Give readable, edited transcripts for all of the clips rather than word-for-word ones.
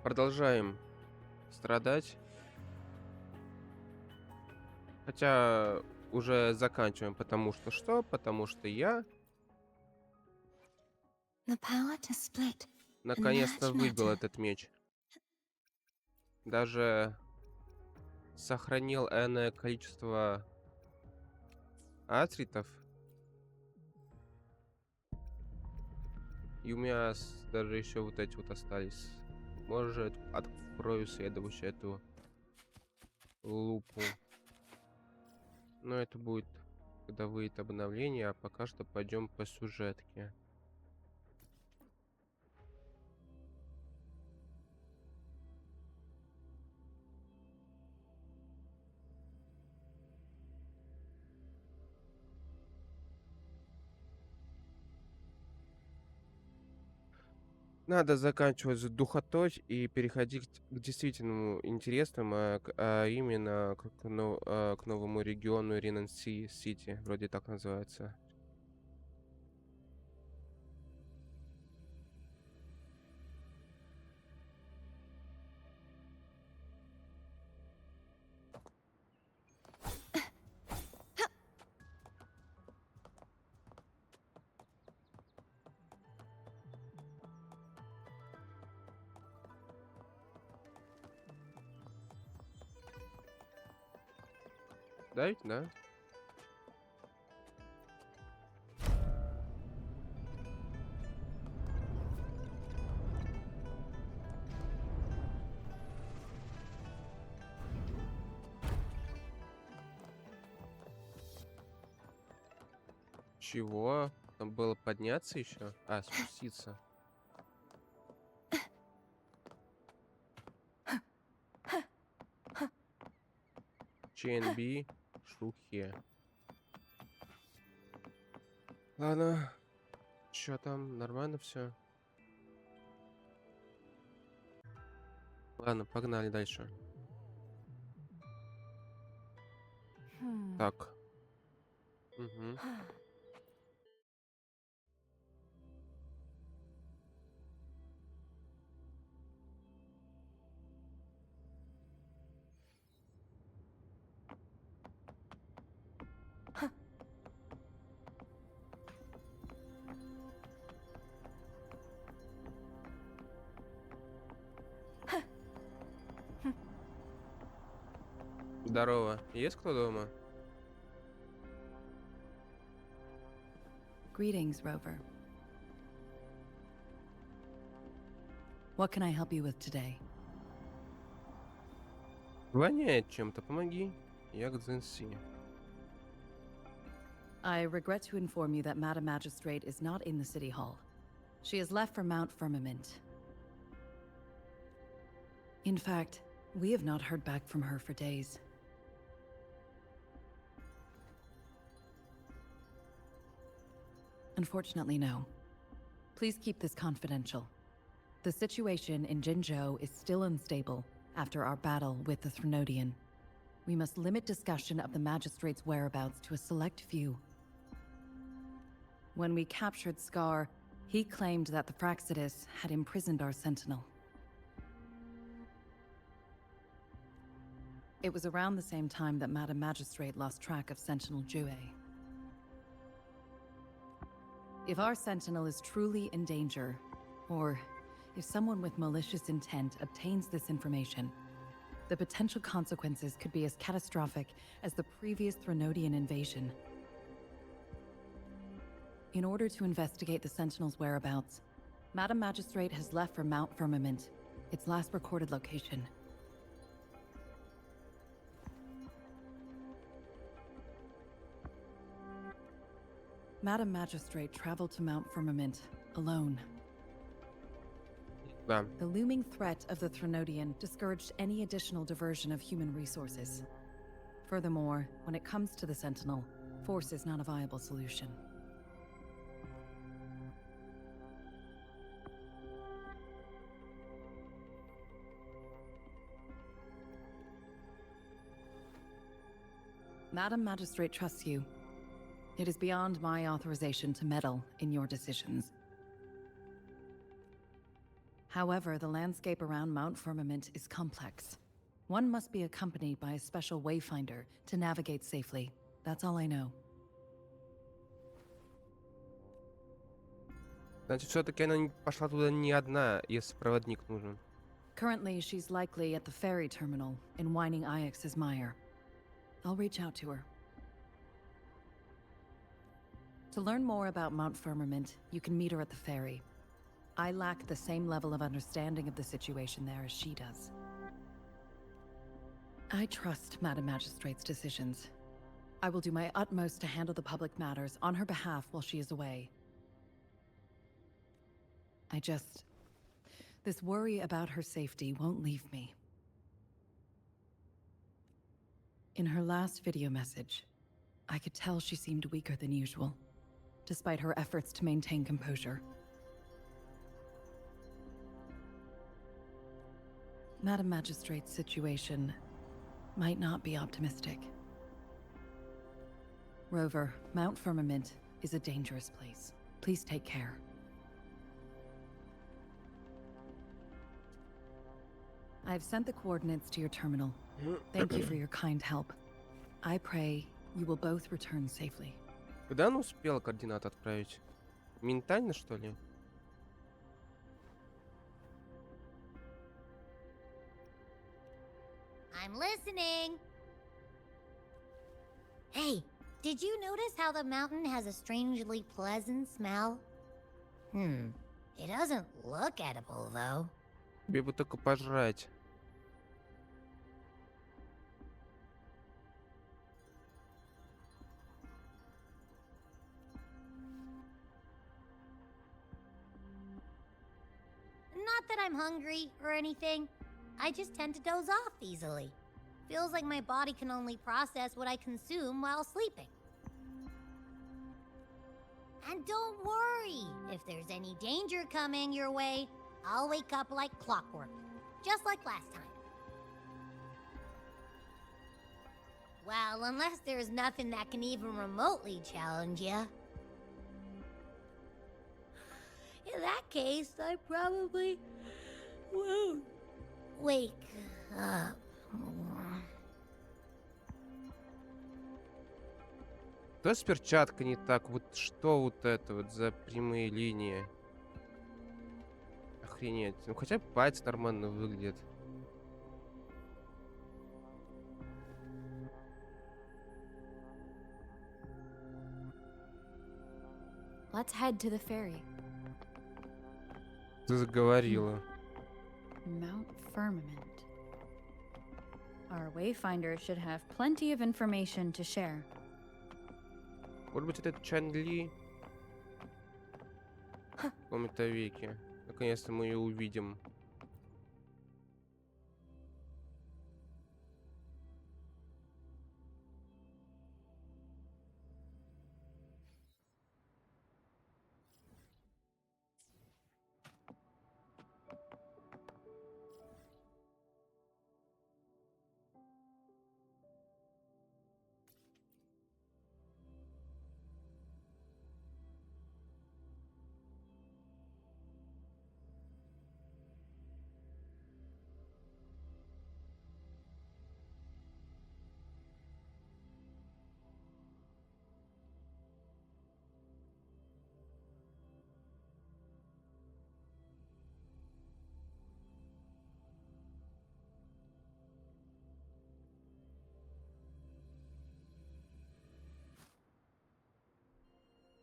Продолжаем страдать. Хотя уже заканчиваем, потому что что? Потому что я наконец-то выбил этот меч. Даже сохранил энное количество атритов. И у меня даже еще вот эти вот остались. Может, открою следующую эту лупу. Но это будет, когда выйдет обновление, а пока что пойдем по сюжетке. Надо заканчивать с духотой и переходить к действительному интересному, а именно к новому региону Сити, вроде так называется. Да ведь, да? Чего? Там было подняться еще? А, спуститься. ЧНБ, шухе. Ладно. Чё там? Нормально все? Ладно, погнали дальше. Так. Угу. Здорово. Есть кто дома? Greetings, Rover. What can I help you with today? Воняет чем-то, помоги. Я к Дзенси. I regret to inform you that Madam Magistrate is not in the City Hall. She has left for Mount Firmament. In fact, we have not heard back from her for days. Unfortunately, no. Please keep this confidential. The situation in Jinzhou is still unstable after our battle with the Threnodian. We must limit discussion of the Magistrate's whereabouts to a select few. When we captured Scar, he claimed that the Fraxidus had imprisoned our sentinel. It was around the same time that Madam Magistrate lost track of Sentinel Jue. If our sentinel is truly in danger, or if someone with malicious intent obtains this information, the potential consequences could be as catastrophic as the previous Threnodian invasion. In order to investigate the Sentinel's whereabouts, Madam Magistrate has left for Mount Firmament, its last recorded location. Madam Magistrate traveled to Mount Firmament alone. Да. The looming threat of the Threnodian discouraged any additional diversion of human resources. Furthermore, when it comes to the Sentinel, force is not a viable solution. Madam Magistrate trusts you. It is beyond my authorization to meddle in your decisions. However, the landscape around Mount Firmament is complex. One must be accompanied by a special wayfinder to navigate safely. That's all I know. Значит, все-таки она пошла туда не одна, если проводник нужен. Currently, she's likely at the ferry terminal in Whining Ix's mire. I'll reach out to her. To learn more about Mount Firmament, you can meet her at the ferry. I lack the same level of understanding of the situation there as she does. I trust Madam Magistrate's decisions. I will do my utmost to handle the public matters on her behalf while she is away. This worry about her safety won't leave me. In her last video message, I could tell she seemed weaker than usual, despite her efforts to maintain composure. Madam Magistrate's situation might not be optimistic. Rover, Mount Firmament is a dangerous place. Please take care. I've sent the coordinates to your terminal. Thank you for your kind help. I pray you will both return safely. Когда она успела координаты отправить? Ментально, что ли? I'm listening. Hey, did you notice how the mountain has a strangely pleasant smell? It doesn't look edible, though. Тебе бы только пожрать. Not that I'm hungry or anything. I just tend to doze off easily. Feels like my body can only process what I consume while sleeping. And don't worry, if there's any danger coming your way, I'll wake up like clockwork, just like last time. Well, unless there's nothing that can even remotely challenge you. In that case, I probably won't wake up. То с перчаткой не так. Вот что вот это вот за прямые линии? Охренеть. Ну хотя бы пальцы нормально выглядят. Let's head to the ferry. Ты заговорила. Mount Firmament. Our wayfinder should have plenty of information to share. Может быть, это ЧАНЛИ? В каком-то веке. Наконец-то мы ее увидим.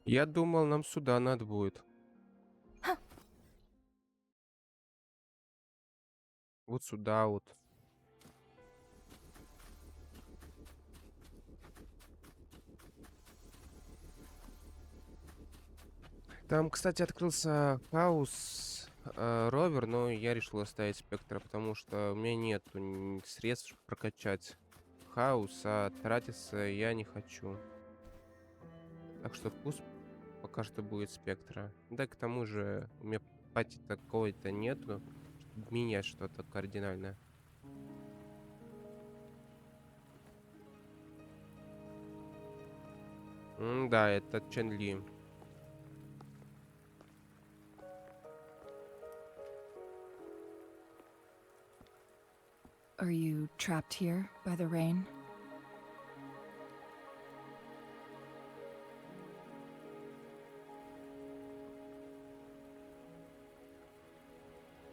Я думал, нам сюда надо будет. Вот сюда вот. Там, кстати, открылся хаус ровер, но я решил оставить спектра, потому что у меня нет средств чтобы прокачать хаус, а тратиться я не хочу. Так что пусть пока что будет спектра. Да, к тому же у меня пати такой-то нету, чтобы менять что-то кардинальное. Да, это ЧАНЛИ. Are you trapped here by the rain?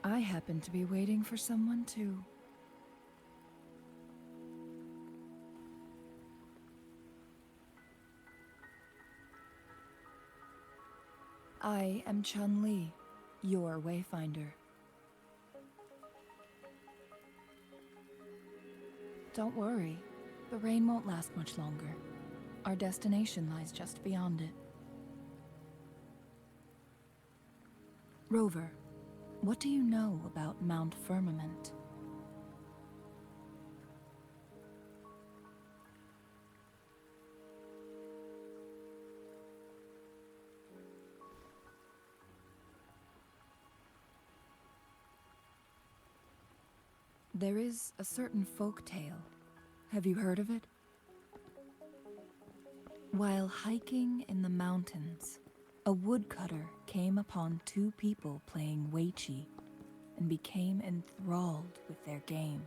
I happen to be waiting for someone too. I am ЧАНЛИ, your wayfinder. Don't worry, the rain won't last much longer. Our destination lies just beyond it. Rover, what do you know about Mount Firmament? There is a certain folk tale. Have you heard of it? While hiking in the mountains, a woodcutter came upon two people playing weiqi and became enthralled with their game.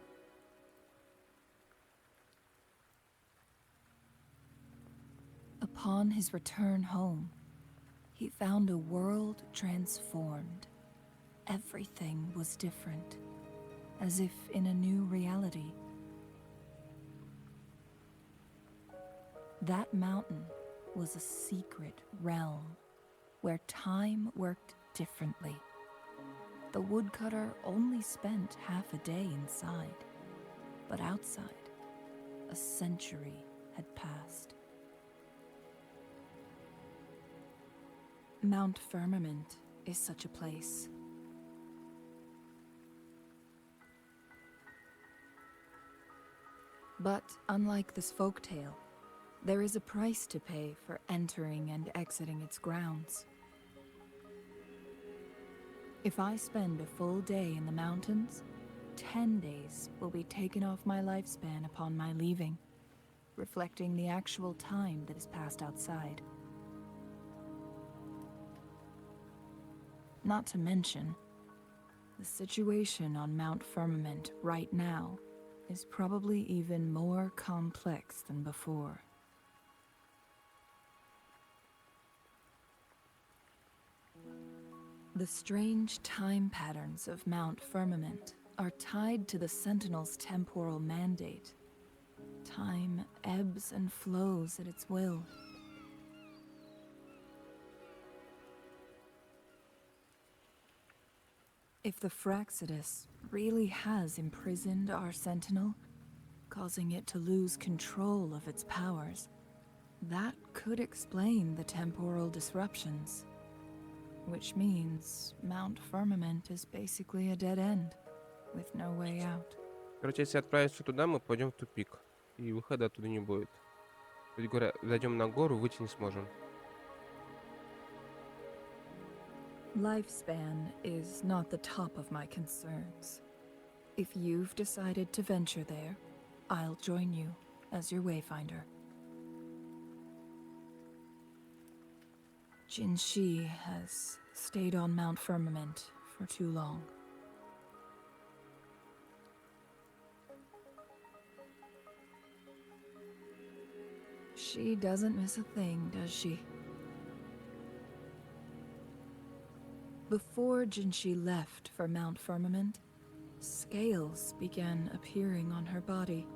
Upon his return home, he found a world transformed. Everything was different, as if in a new reality. That mountain was a secret realm where time worked differently. The woodcutter only spent half a day inside, but outside, a century had passed. Mount Firmament is such a place. But unlike this folktale, there is a price to pay for entering and exiting its grounds. If I spend a full day in the mountains, 10 days will be taken off my lifespan upon my leaving, reflecting the actual time that is passed outside. Not to mention, the situation on Mount Firmament right now is probably even more complex than before. The strange time patterns of Mount Firmament are tied to the Sentinel's temporal mandate. Time ebbs and flows at its will. If the Fraxidus really has imprisoned our Sentinel, causing it to lose control of its powers, that could explain the temporal disruptions. Which means Mount Firmament is basically a dead end, with no way out. Короче, если отправиться туда, мы пойдем в тупик. И выхода оттуда не будет. То есть, говоря, зайдем на гору, выйти не сможем. Lifespan is not the top of my concerns. If you've decided to venture there, I'll join you as your wayfinder. Jinshi has stayed on Mount Firmament for too long. She doesn't miss a thing, does she? Before Jinshi left for Mount Firmament, scales began appearing on her body,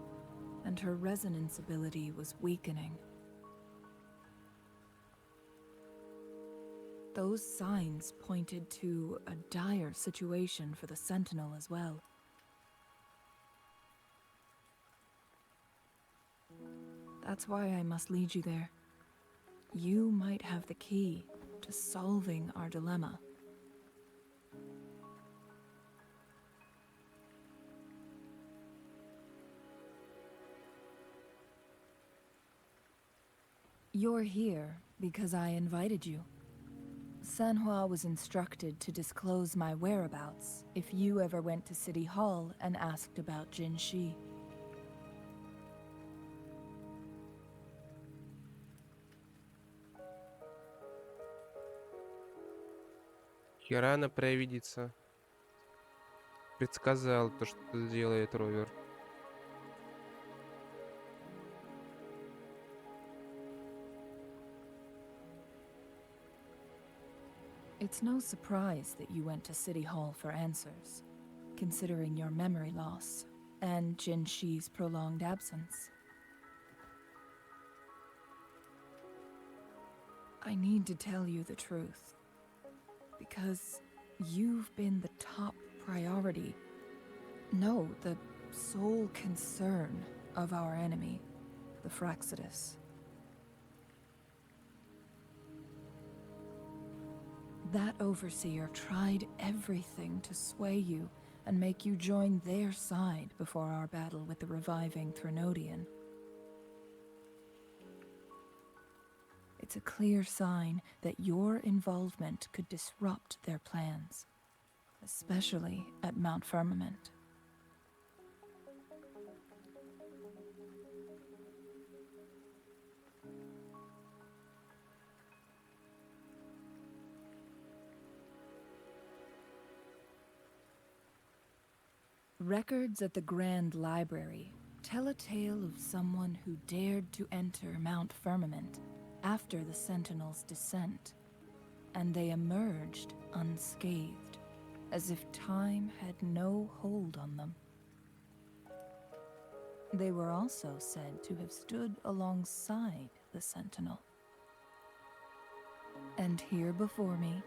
and her resonance ability was weakening. Those signs pointed to a dire situation for the Sentinel as well. That's why I must lead you there. You might have the key to solving our dilemma. You're here because I invited you. Sanhua was instructed to disclose my whereabouts if you ever went to City Hall and asked about Jinshi. Херана провидица. Предсказал то, что сделает Ровер. It's no surprise that you went to City Hall for answers, considering your memory loss and Jin Shi's prolonged absence. I need to tell you the truth, because you've been the top priority, no, the sole concern of our enemy, the Fraxidus. That overseer tried everything to sway you and make you join their side before our battle with the reviving Threnodian. It's a clear sign that your involvement could disrupt their plans, especially at Mount Firmament. Records at the Grand Library tell a tale of someone who dared to enter Mount Firmament after the Sentinels' descent, and they emerged unscathed, as if time had no hold on them. They were also said to have stood alongside the Sentinel. And here before me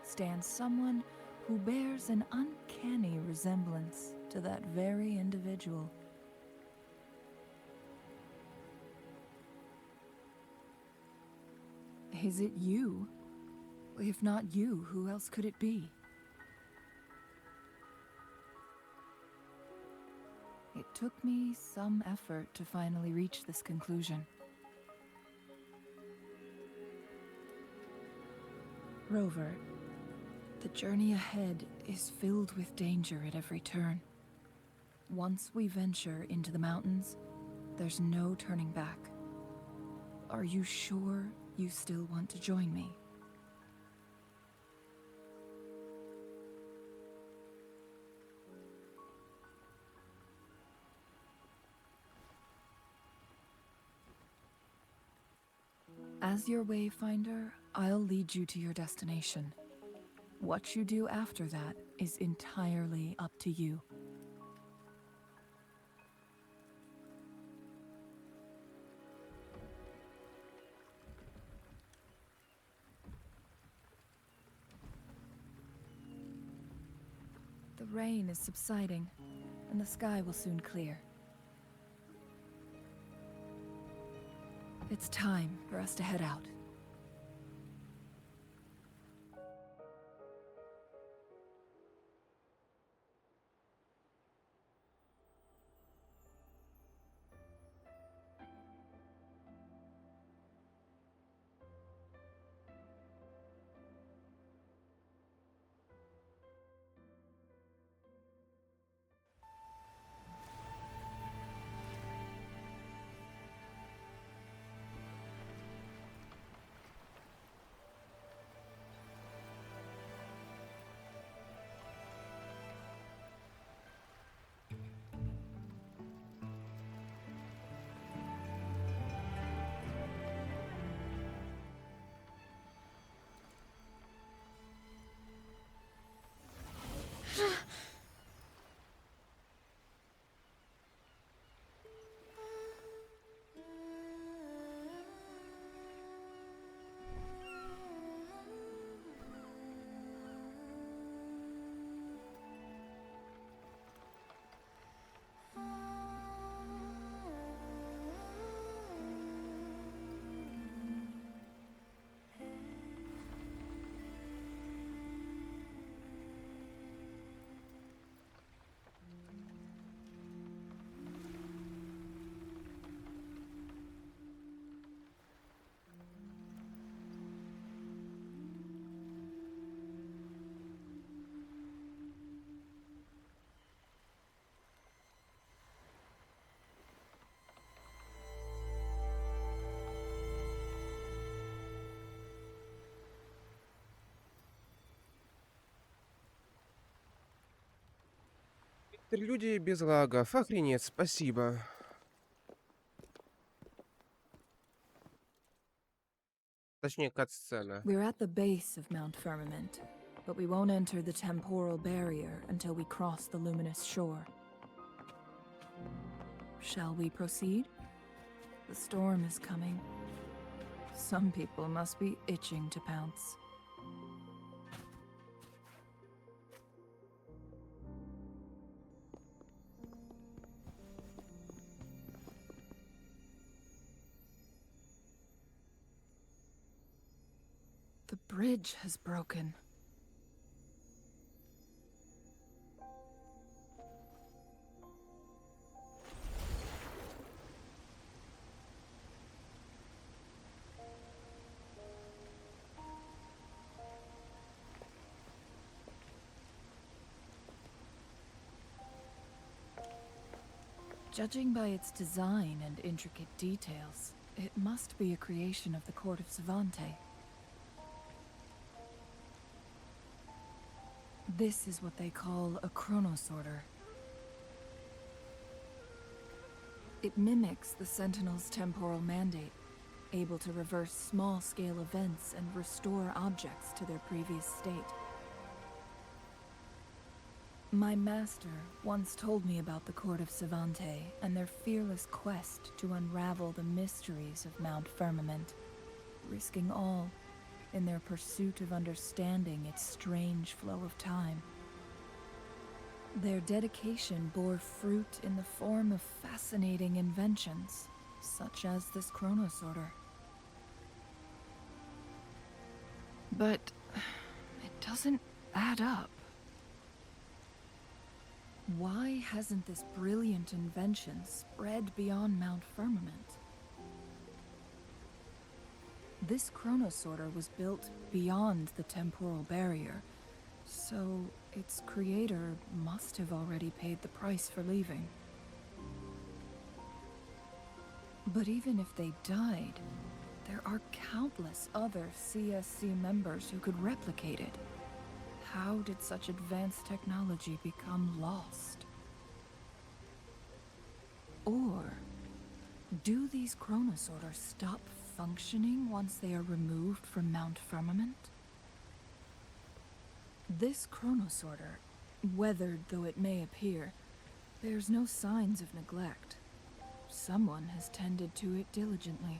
stands someone who bears an uncanny resemblance to that very individual. Is it you? If not you, who else could it be? It took me some effort to finally reach this conclusion. Rover, the journey ahead is filled with danger at every turn. Once we venture into the mountains, there's no turning back. Are you sure you still want to join me? As your wayfinder, I'll lead you to your destination. What you do after that is entirely up to you. The rain is subsiding, and the sky will soon clear. It's time for us to head out. Люди без лагов. Охренеть, спасибо. Точнее, кат-сцена. We're at the base of Mount Firmament, but we won't enter the temporal barrier until we cross the luminous shore. Shall we proceed? The storm is coming. Some people must be itching to pounce. The bridge has broken. Judging by its design and intricate details, it must be a creation of the court of Ctavьте. This is what they call a chronosorter. It mimics the Sentinel's temporal mandate, able to reverse small-scale events and restore objects to their previous state. My master once told me about the court of Ctavьте and their fearless quest to unravel the mysteries of Mount Firmament, risking all in their pursuit of understanding its strange flow of time. Their dedication bore fruit in the form of fascinating inventions, such as this chronosorter. But it doesn't add up. Why hasn't this brilliant invention spread beyond Mount Firmament? This chronosorter was built beyond the temporal barrier, so its creator must have already paid the price for leaving. But even if they died, there are countless other CSC members who could replicate it. How did such advanced technology become lost? Or do these chronosorters stop functioning once they are removed from Mount Firmament? This chronosorter, weathered though it may appear, bears no signs of neglect. Someone has tended to it diligently.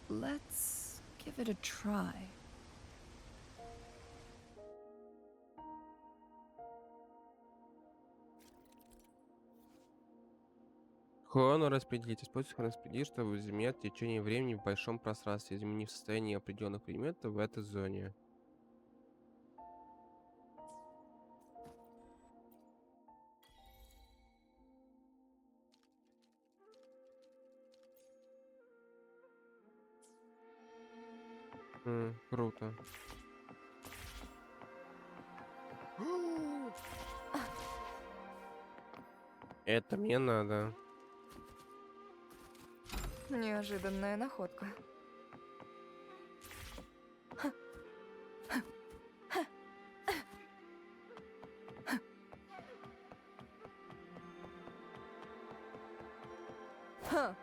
Let's give it a try. Хронораспределитель. Используется хронораспределитель, чтобы изменять течение времени в большом пространстве, изменив состояние определенных предметов в этой зоне. Круто. Это мне надо. Неожиданная находка. Ха.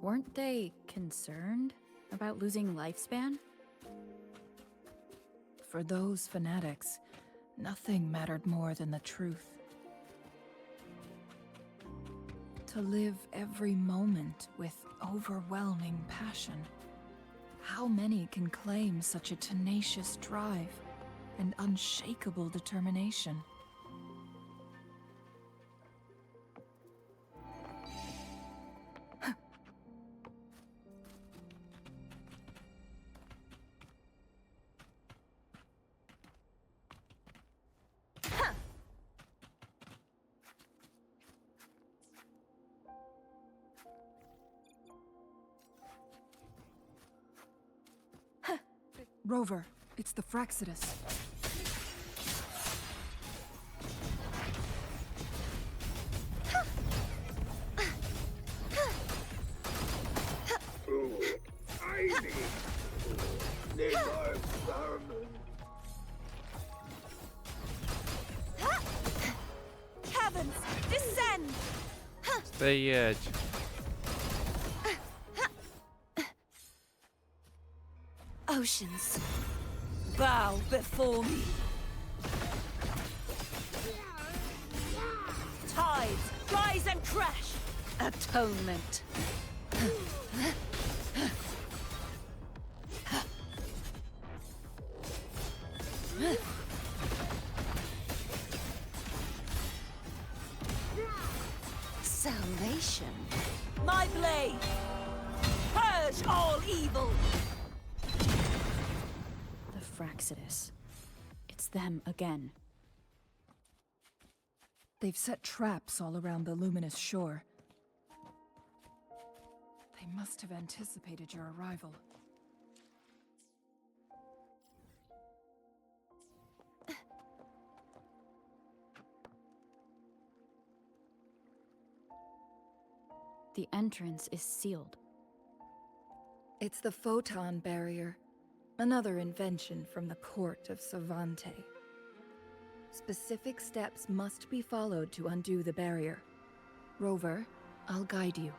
Weren't they concerned about losing lifespan? For those fanatics, nothing mattered more than the truth. To live every moment with overwhelming passion. How many can claim such a tenacious drive and unshakable determination? Rover, it's the Fraxidus. Heavens, descend! Стоять. Oceans, bow before me. Tides, rise and crash. Atonement. Salvation. My blade. Purge all evil. The Fraxidus. It's them again. They've set traps all around the luminous shore. They must have anticipated your arrival. The entrance is sealed. It's the photon barrier, another invention from the court of Ctavьте. Specific steps must be followed to undo the barrier. Rover, I'll guide you.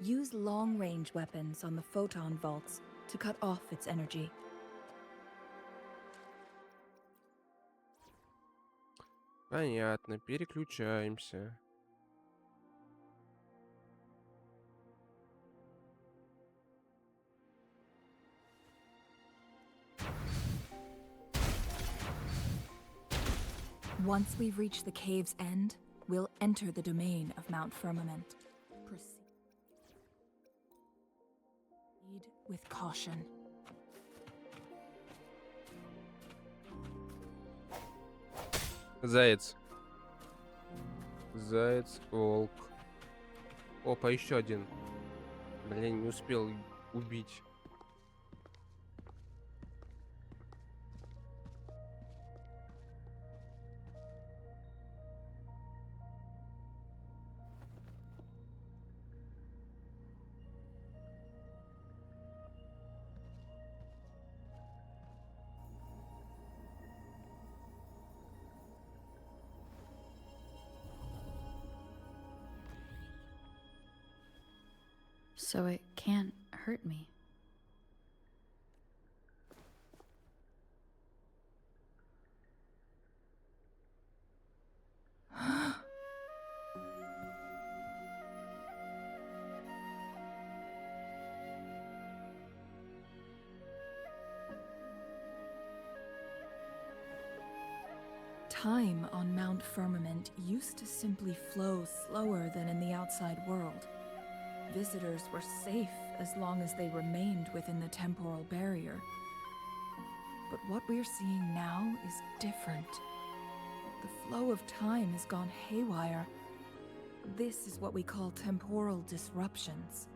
Use long-range weapons on the photon vaults to cut off its energy. Понятно, переключаемся. Once we've reached the cave's end, we'll enter the domain of Mount Firmament. Proceed with caution. Заяц. Заяц, волк. Опа, еще один. Блин, не успел убить. So it can't hurt me. Time on Mount Firmament used to simply flow slower than in the outside world. Visitors were safe as long as they remained within the temporal barrier. But what we're seeing now is different. The flow of time has gone haywire. This is what we call temporal disruptions.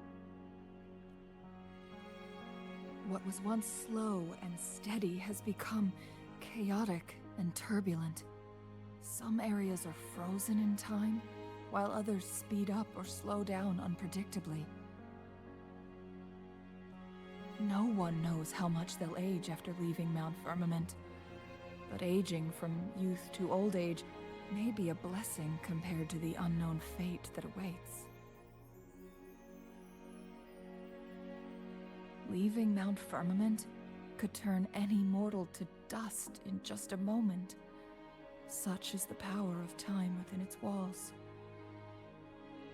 What was once slow and steady has become chaotic and turbulent. Some areas are frozen in time, while others speed up or slow down unpredictably. No one knows how much they'll age after leaving Mount Firmament, but aging from youth to old age may be a blessing compared to the unknown fate that awaits. Leaving Mount Firmament could turn any mortal to dust in just a moment. Such is the power of time within its walls.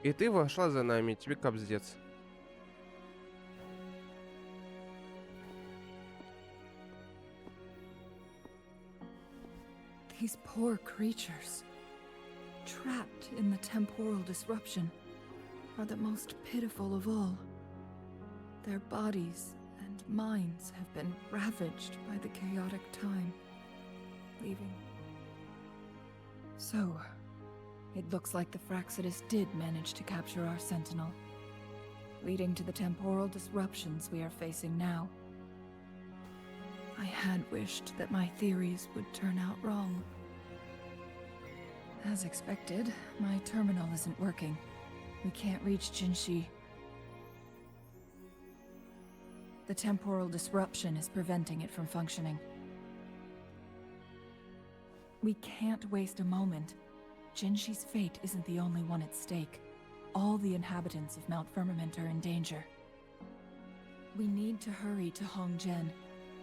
И ты вошла за нами, тебе капздец. These poor creatures, trapped in the temporal disruption, are the most pitiful of all. Their bodies and minds have been ravaged by the chaotic time, leaving. So, it looks like the Fraxidus did manage to capture our sentinel, leading to the temporal disruptions we are facing now. had wished that my theories would turn out wrong. As expected, my terminal isn't working. We can't reach Jinshi. The temporal disruption is preventing it from functioning. We can't waste a moment. Jinshi's fate isn't the only one at stake. All the inhabitants of Mount Firmament are in danger. We need to hurry to Hongzhen,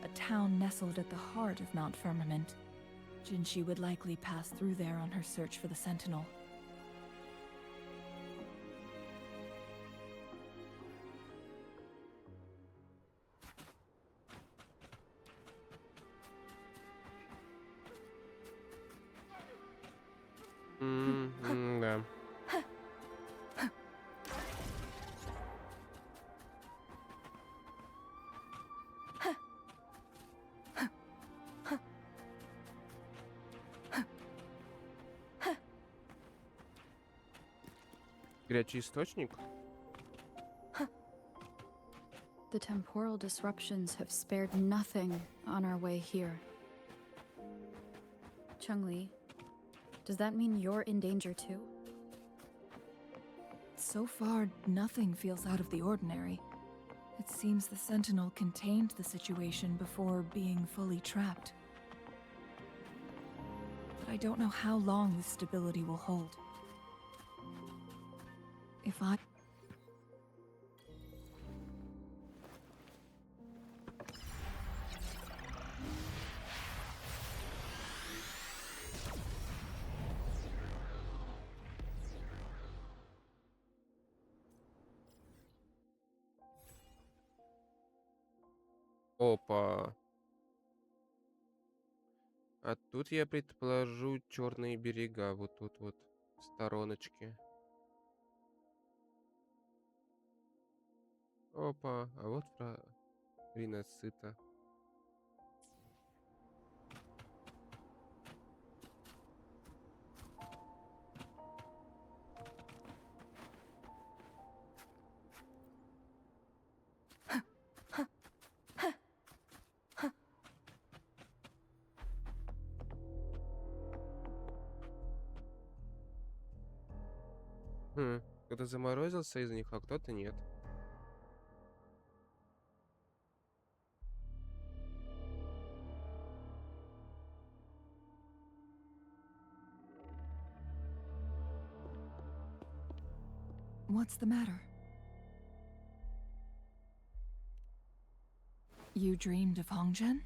a town nestled at the heart of Mount Firmament. Jinshi would likely pass through there on her search for the Sentinel. Да. Горячий источник? The temporal disruptions have spared nothing on our way here. ЧАНЛИ, does that mean you're in danger too? So far, nothing feels out of the ordinary. It seems the Sentinel contained the situation before being fully trapped. But I don't know how long this stability will hold. If I... Опа. А тут я предположу черные берега. Вот тут вот в стороночке. Опа. А вот Риносыта. Кто-то заморозился из них, а кто-то нет. What's the matter? You dreamed of Hongzhen?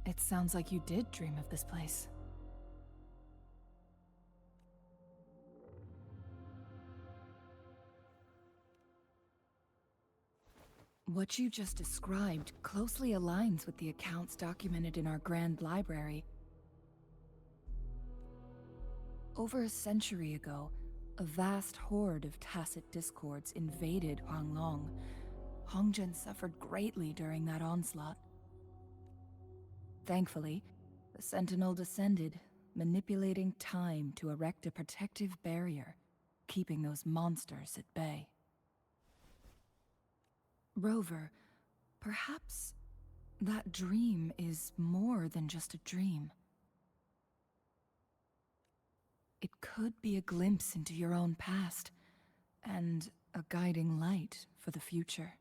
It sounds like you did dream of this place. What you just described closely aligns with the accounts documented in our Grand Library. Over a century ago, a vast horde of tacit discords invaded Huanglong. Hongzhen suffered greatly during that onslaught. Thankfully, the Sentinel descended, manipulating time to erect a protective barrier, keeping those monsters at bay. Rover, perhaps that dream is more than just a dream. It could be a glimpse into your own past, and a guiding light for the future.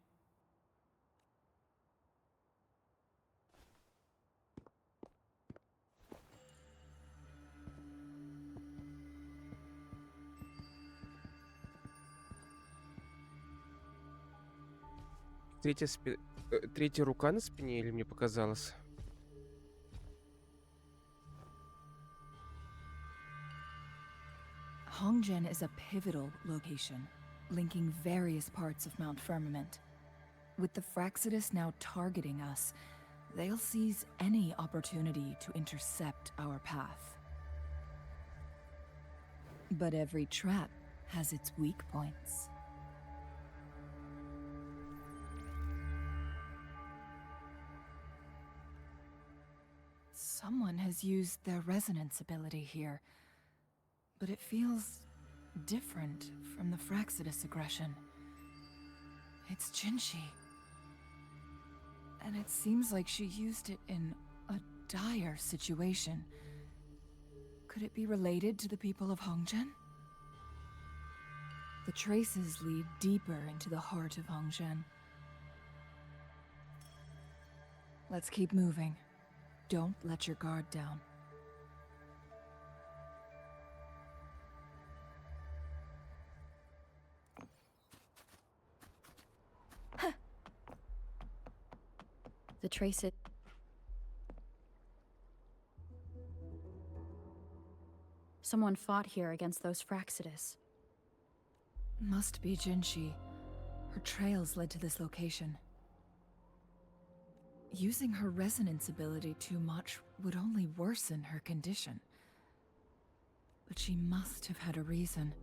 Третья рука на спине, или мне показалось? Hongzhen is a pivotal location, linking various parts of Mount Firmament. With the Fraxidus now targeting us, they'll seize any opportunity to intercept our path. But every trap has its weak points. Someone has used their resonance ability here, but it feels different from the Fraxidus aggression. It's Jinshi. And it seems like she used it in a dire situation. Could it be related to the people of Hongzhen? The traces lead deeper into the heart of Hongzhen. Let's keep moving. Don't let your guard down. The traces. Someone fought here against those Fraxidus. Must be Jinshi. Her trails led to this location. Using her resonance ability too much would only worsen her condition. But she must have had a reason.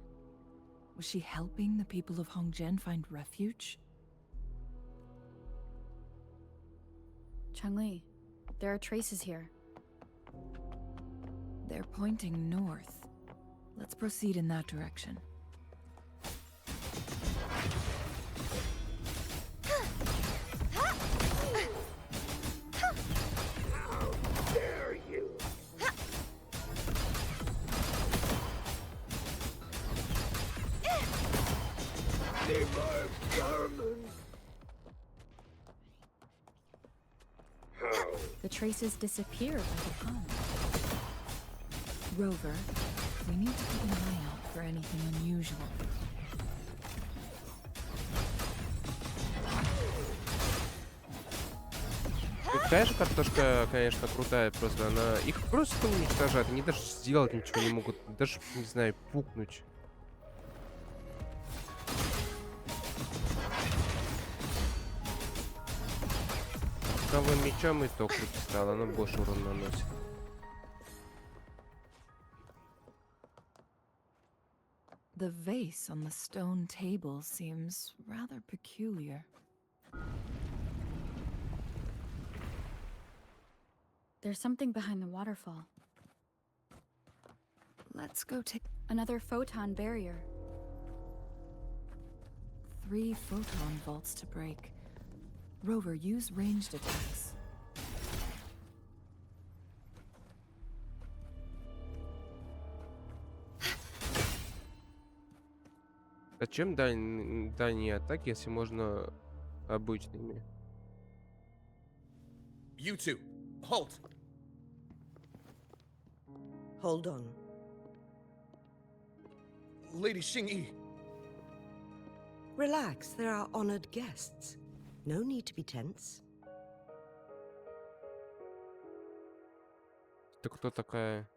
Was she helping the people of Hongzhen find refuge? ЧАНЛИ, there are traces here. They're pointing north. Let's proceed in that direction. The traces disappear by the pond. Rover, we need to keep an eye out for anything unusual. Такая же картошка, конечно, крутая, просто она их просто уничтожает, они даже сделать ничего не могут, даже, не знаю, пукнуть. Правым мечом и то круче стало, оно больше урона наносит. The vase on the stone table seems rather peculiar. There's something behind the waterfall. Let's go take Another photon barrier. 3 photon vaults to break. Rover, use ranged attacks. Зачем дальние атаки, если можно обычными? You two, halt! Hold on. Lady Xingyi, Relax, they're our honored guests. No need to be tense. Ты кто такая?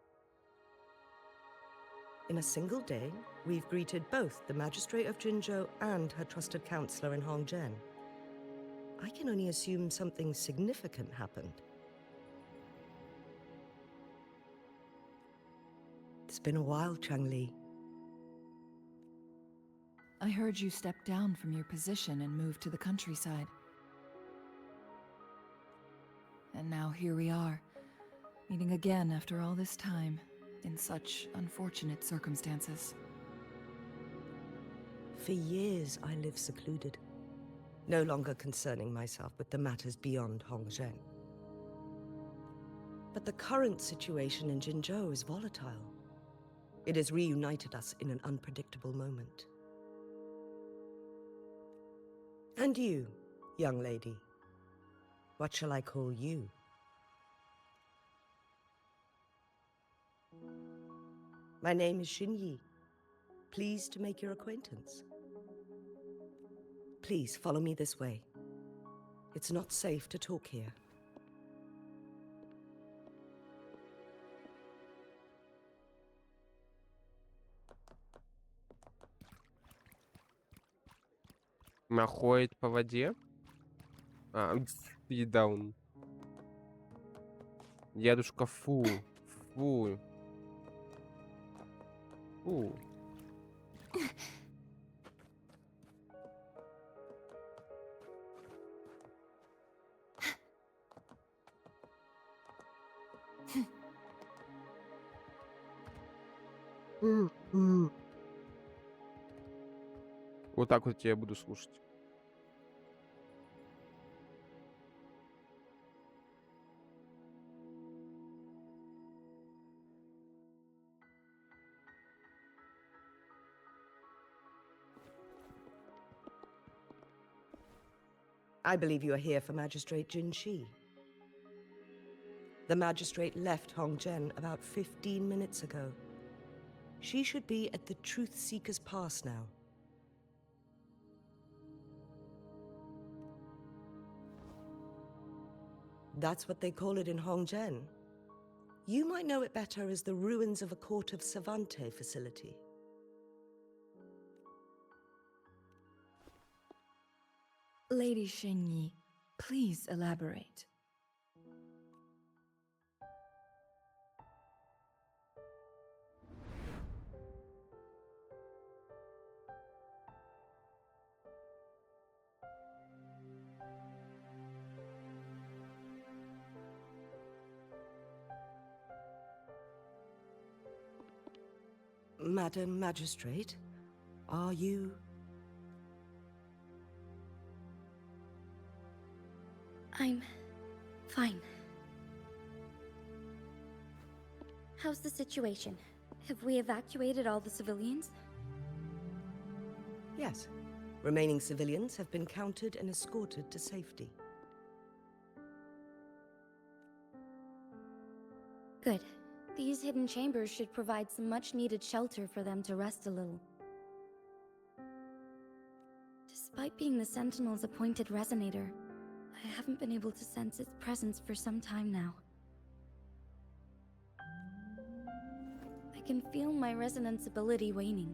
In a single day, we've greeted both the Magistrate of Jinzhou and her trusted counselor in Hongzhen. I can only assume something significant happened. It's been a while, Changli. I heard you stepped down from your position and moved to the countryside. And now here we are, meeting again after all this time, in such unfortunate circumstances. For years, I lived secluded, no longer concerning myself with the matters beyond Hongzhen. But the current situation in Jinzhou is volatile. It has reunited us in an unpredictable moment. And you, young lady, what shall I call you? My name is Xinyi. Pleased to make your acquaintance. Please follow me this way. It's not safe to talk here. Ходит по воде? А, и даун. Дедушка, фу. Фу. Фу. Вот так вот я буду слушать. I believe you are here for Magistrate Jin Shi. The magistrate left Hongzhen about 15 minutes ago. She should be at the Truth Seeker's Pass now. That's what they call it in Hongzhen. You might know it better as the ruins of a court of Ctavьте facility. Lady Xingyi, please elaborate. Madam Magistrate, are you... I'm fine. How's the situation? Have we evacuated all the civilians? Yes. Remaining civilians have been counted and escorted to safety. Good. These hidden chambers should provide some much-needed shelter for them to rest a little. Despite being the Sentinel's appointed resonator, I haven't been able to sense its presence for some time now. I can feel my resonance ability waning,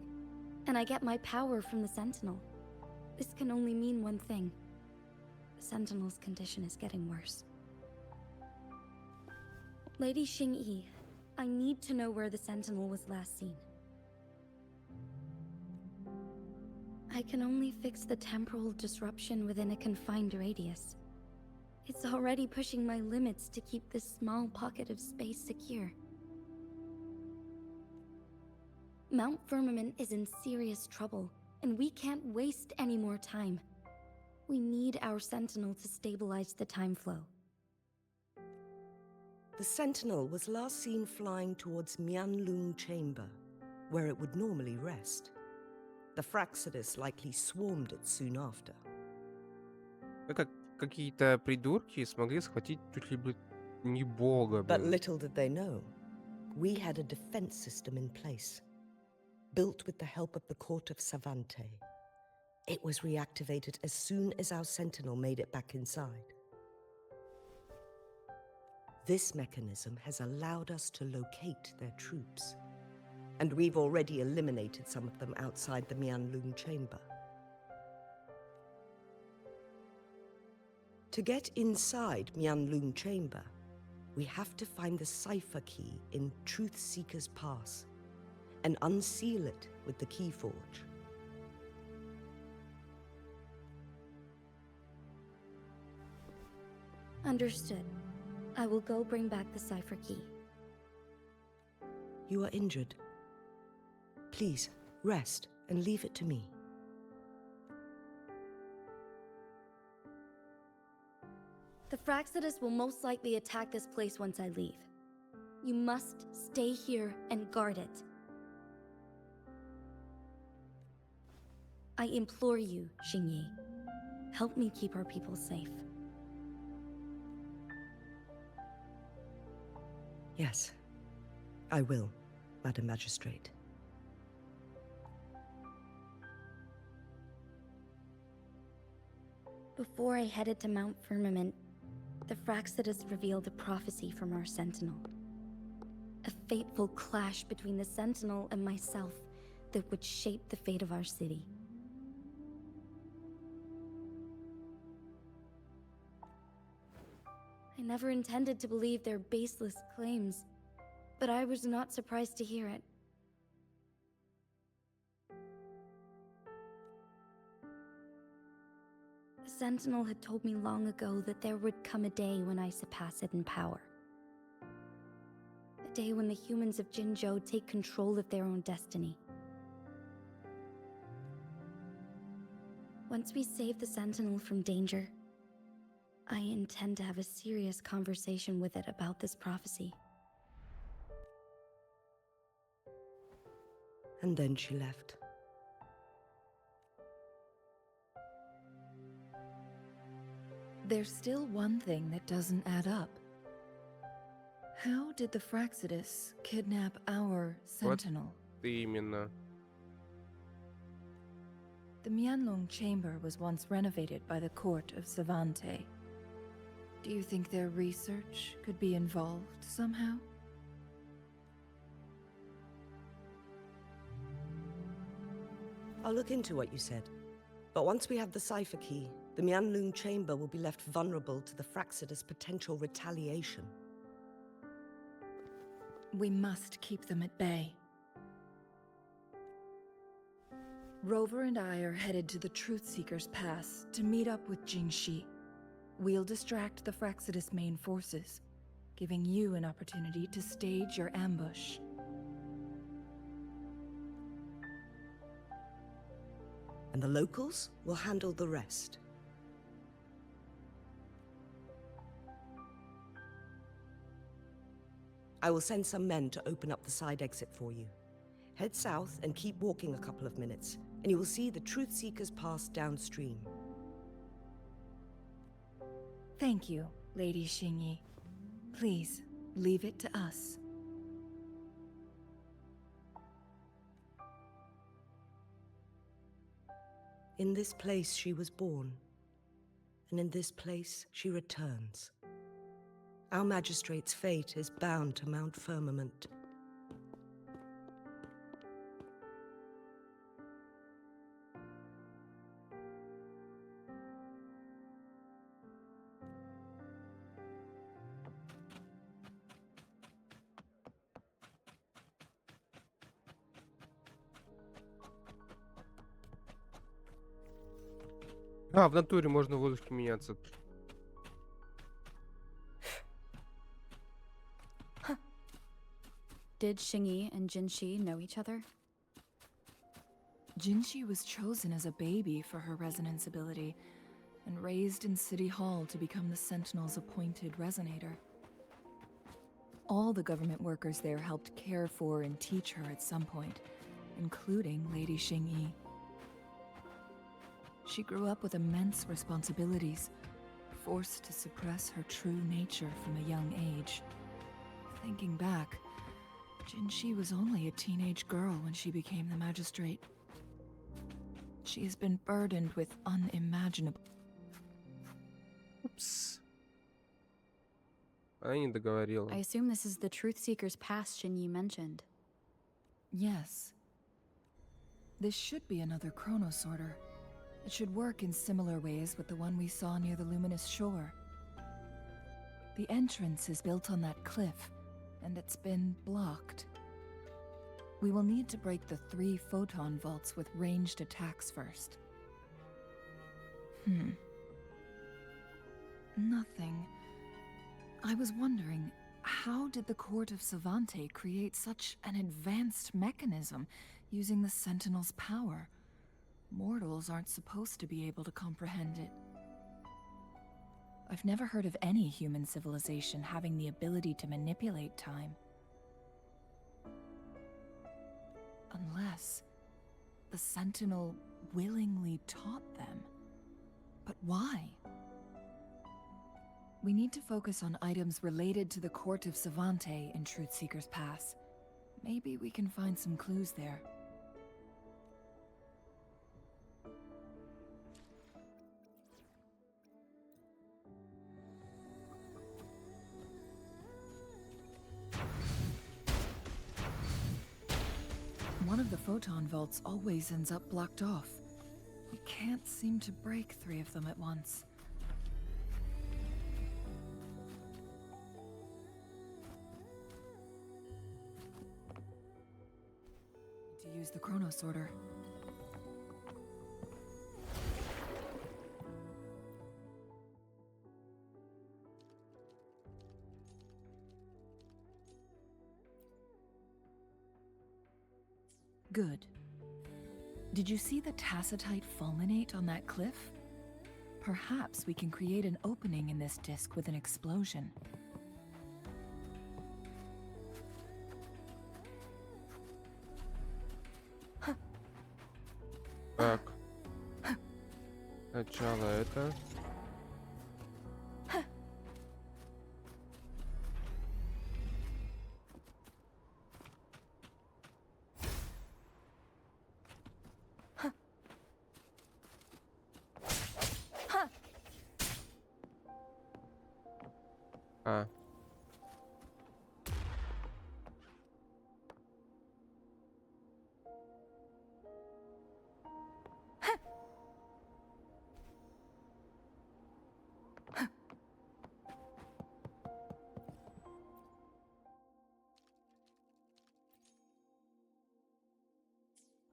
and I get my power from the Sentinel. This can only mean one thing. The Sentinel's condition is getting worse. Lady Xingyi, I need to know where the Sentinel was last seen. I can only fix the temporal disruption within a confined radius. It's already pushing my limits to keep this small pocket of space secure. Mount Firmament is in serious trouble, and we can't waste any more time. We need our Sentinel to stabilize the time flow. The Sentinel was last seen flying towards Mianlung Chamber, where it would normally rest. The Fraxidus likely swarmed it soon after. Как какие-то придурки смогли схватить чуть ли бы не бога, But блин. little did they know, we had a defense system in place, built with the help of the court of Ctavьте. It was reactivated as soon as our Sentinel made it back inside. This mechanism has allowed us to locate their troops, and we've already eliminated some of them outside the Mianlung Chamber. To get inside Mianlung Chamber, we have to find the cipher key in Truth Seeker's Pass and unseal it with the Keyforge. Understood. I will go bring back the cipher key. You are injured. Please, rest and leave it to me. The Fraxidus will most likely attack this place once I leave. You must stay here and guard it. I implore you, Xingyi. Help me keep our people safe. Yes, I will, Madam Magistrate. Before I headed to Mount Firmament, the Fraxidus revealed a prophecy from our Sentinel. A fateful clash between the Sentinel and myself that would shape the fate of our city. I never intended to believe their baseless claims, but I was not surprised to hear it. The Sentinel had told me long ago that there would come a day when I surpass it in power. A day when the humans of Jinzhou take control of their own destiny. Once we save the Sentinel from danger, I intend to have a serious conversation with it about this prophecy. And then she left. There's still one thing that doesn't add up. How did the Fraxidus kidnap our Sentinel? Именно. The Mianlong chamber was once renovated by the court of Ctavьте. Do you think their research could be involved somehow? I'll look into what you said. But once we have the cipher key, the Mianlong chamber will be left vulnerable to the Fraxidus' potential retaliation. We must keep them at bay. Rover and I are headed to the Truth Seeker's Pass to meet up with Jingxi. We'll distract the Fraxidus' main forces, giving you an opportunity to stage your ambush. And the locals will handle the rest. I will send some men to open up the side exit for you. Head south and keep walking a couple of minutes, and you will see the Truth Seeker's Pass downstream. Thank you, Lady Xingyi. Please, leave it to us. In this place she was born, and in this place she returns. Our magistrate's fate is bound to Mount Firmament. А, в натуре можно воздухе меняться. Did Xingyi and Jinxi know each other? Jinxi was chosen as a baby for her resonance ability and raised in City Hall to become the Sentinel's appointed resonator. All the government workers there helped care for and teach her at some point, including Lady Xingyi. She grew up with immense responsibilities, forced to suppress her true nature from a young age. Thinking back, Jinxi was only a teenage girl when she became the magistrate. She has been burdened with unimaginable... Упс. Она не договорила. I assume this is the Truth Seeker's Pass Xingyi mentioned. Yes. This should be another chronosorter. It should work in similar ways with the one we saw near the luminous shore. The entrance is built on that cliff, and it's been blocked. We will need to break the 3 photon vaults with ranged attacks first. Nothing. I was wondering, how did the court of Ctavьте create such an advanced mechanism using the Sentinel's power? Mortals aren't supposed to be able to comprehend it. I've never heard of any human civilization having the ability to manipulate time. Unless the Sentinel willingly taught them. But why? We need to focus on items related to the court of Ctavьte in Truth Seeker's Pass. Maybe we can find some clues there. One of the photon vaults always ends up blocked off. We can't seem to break 3 of them at once. To use the chronosorter. Good. Did you see the tacitite fulminate on that cliff? Perhaps we can create an opening in this disk with an explosion. Так. Сначала это. А.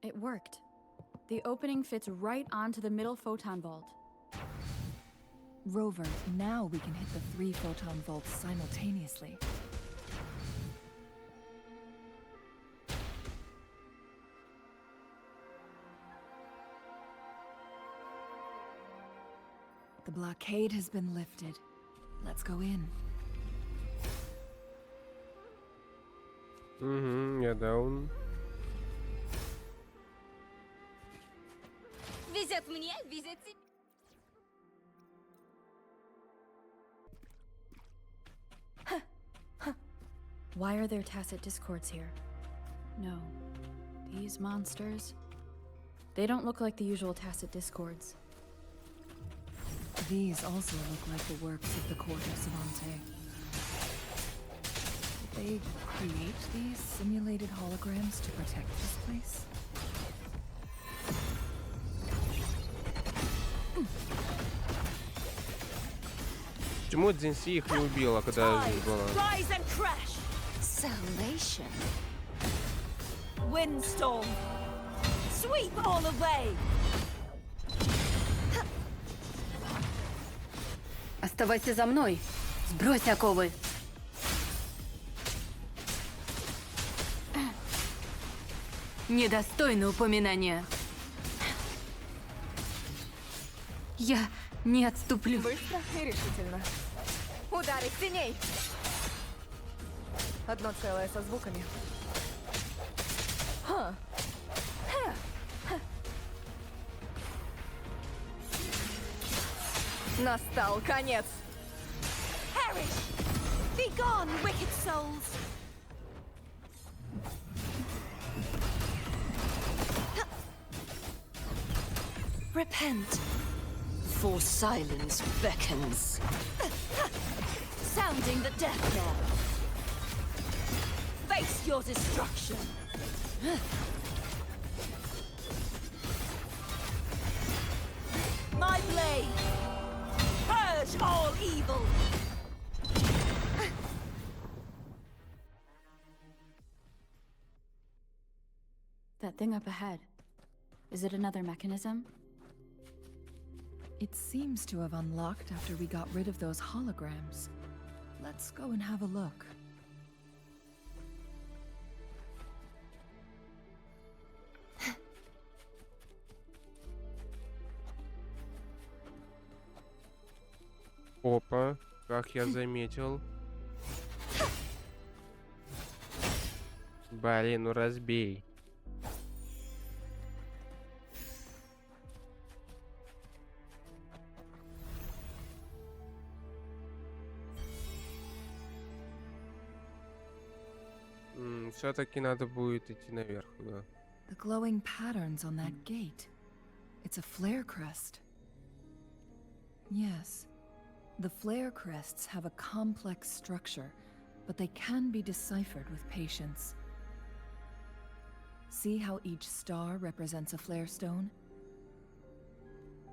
It worked. The opening fits right onto the middle photon vault. Rover, now we can hit the 3 photon vaults simultaneously. The blockade has been lifted. Let's go in. Я даун. Везет мне, везет тебе. Why are there tacit discords here? No. These monsters... They don't look like the usual tacit discords. These also look like the works of the court of Savante. Did they create these simulated holograms to protect this place? Почему Дзинси их не убила, когда здесь была? Rise and crash. Salvation. Windstorm. Sweep all away. Оставайся за мной. Сбрось оковы. Недостойно упоминания. Я не отступлю. Быстро и решительно. Удары сильней. Одно целое со звуками. Настал конец. Perish. Be gone, wicked souls. Repent. For silence beckons. Sounding the death knell. Face your destruction. My blade. Purge all evil. That thing up ahead. Is it another mechanism? It seems to have unlocked after we got rid of those holograms. Let's go and have a look. Опа, как я заметил. Блин, ну разбей. Все-таки надо будет идти наверх, да. The glowing patterns on that gate. It's a flare crest. Yes. The flare crests have a complex structure, but they can be deciphered with patience. See how each star represents a flare stone?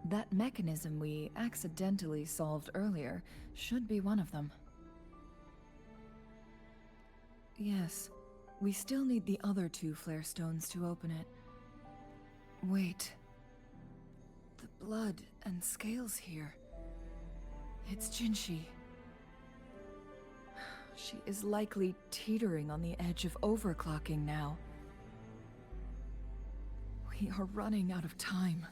That mechanism we accidentally solved earlier should be one of them. Yes, we still need the other 2 flare stones to open it. Wait. The blood and scales here. It's Jinshi. She is likely teetering on the edge of overclocking now. We are running out of time.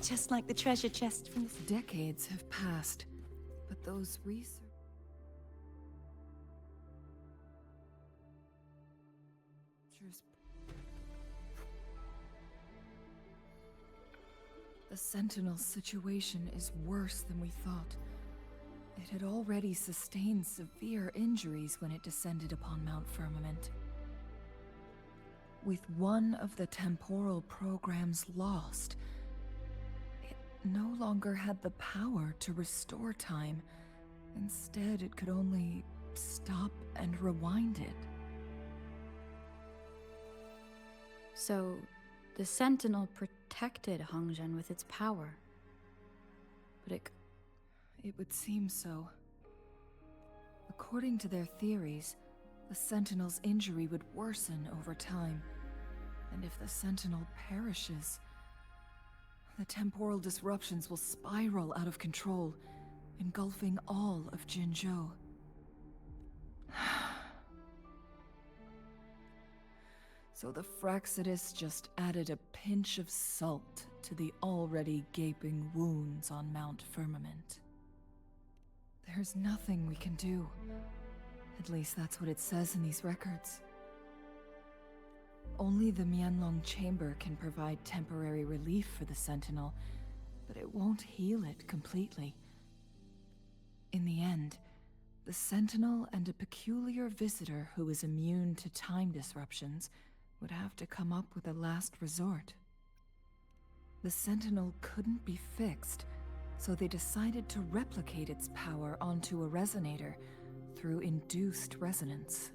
Just like the treasure chest from the... Decades have passed, but those research... The Sentinel's situation is worse than we thought. It had already sustained severe injuries when it descended upon Mount Firmament. With one of the temporal programs lost, it no longer had the power to restore time. Instead, it could only stop and rewind it. So, the Sentinel protected Hongzhen with its power. But it would seem so. According to their theories, the Sentinel's injury would worsen over time. And if the Sentinel perishes, the temporal disruptions will spiral out of control, engulfing all of Jinzhou. So the Fraxidus just added a pinch of salt to the already gaping wounds on Mount Firmament. There's nothing we can do. At least that's what it says in these records. Only the Mianlong Chamber can provide temporary relief for the Sentinel, but it won't heal it completely. In the end, the Sentinel and a peculiar visitor who is immune to time disruptions would have to come up with a last resort. The Sentinel couldn't be fixed, so they decided to replicate its power onto a resonator through induced resonance.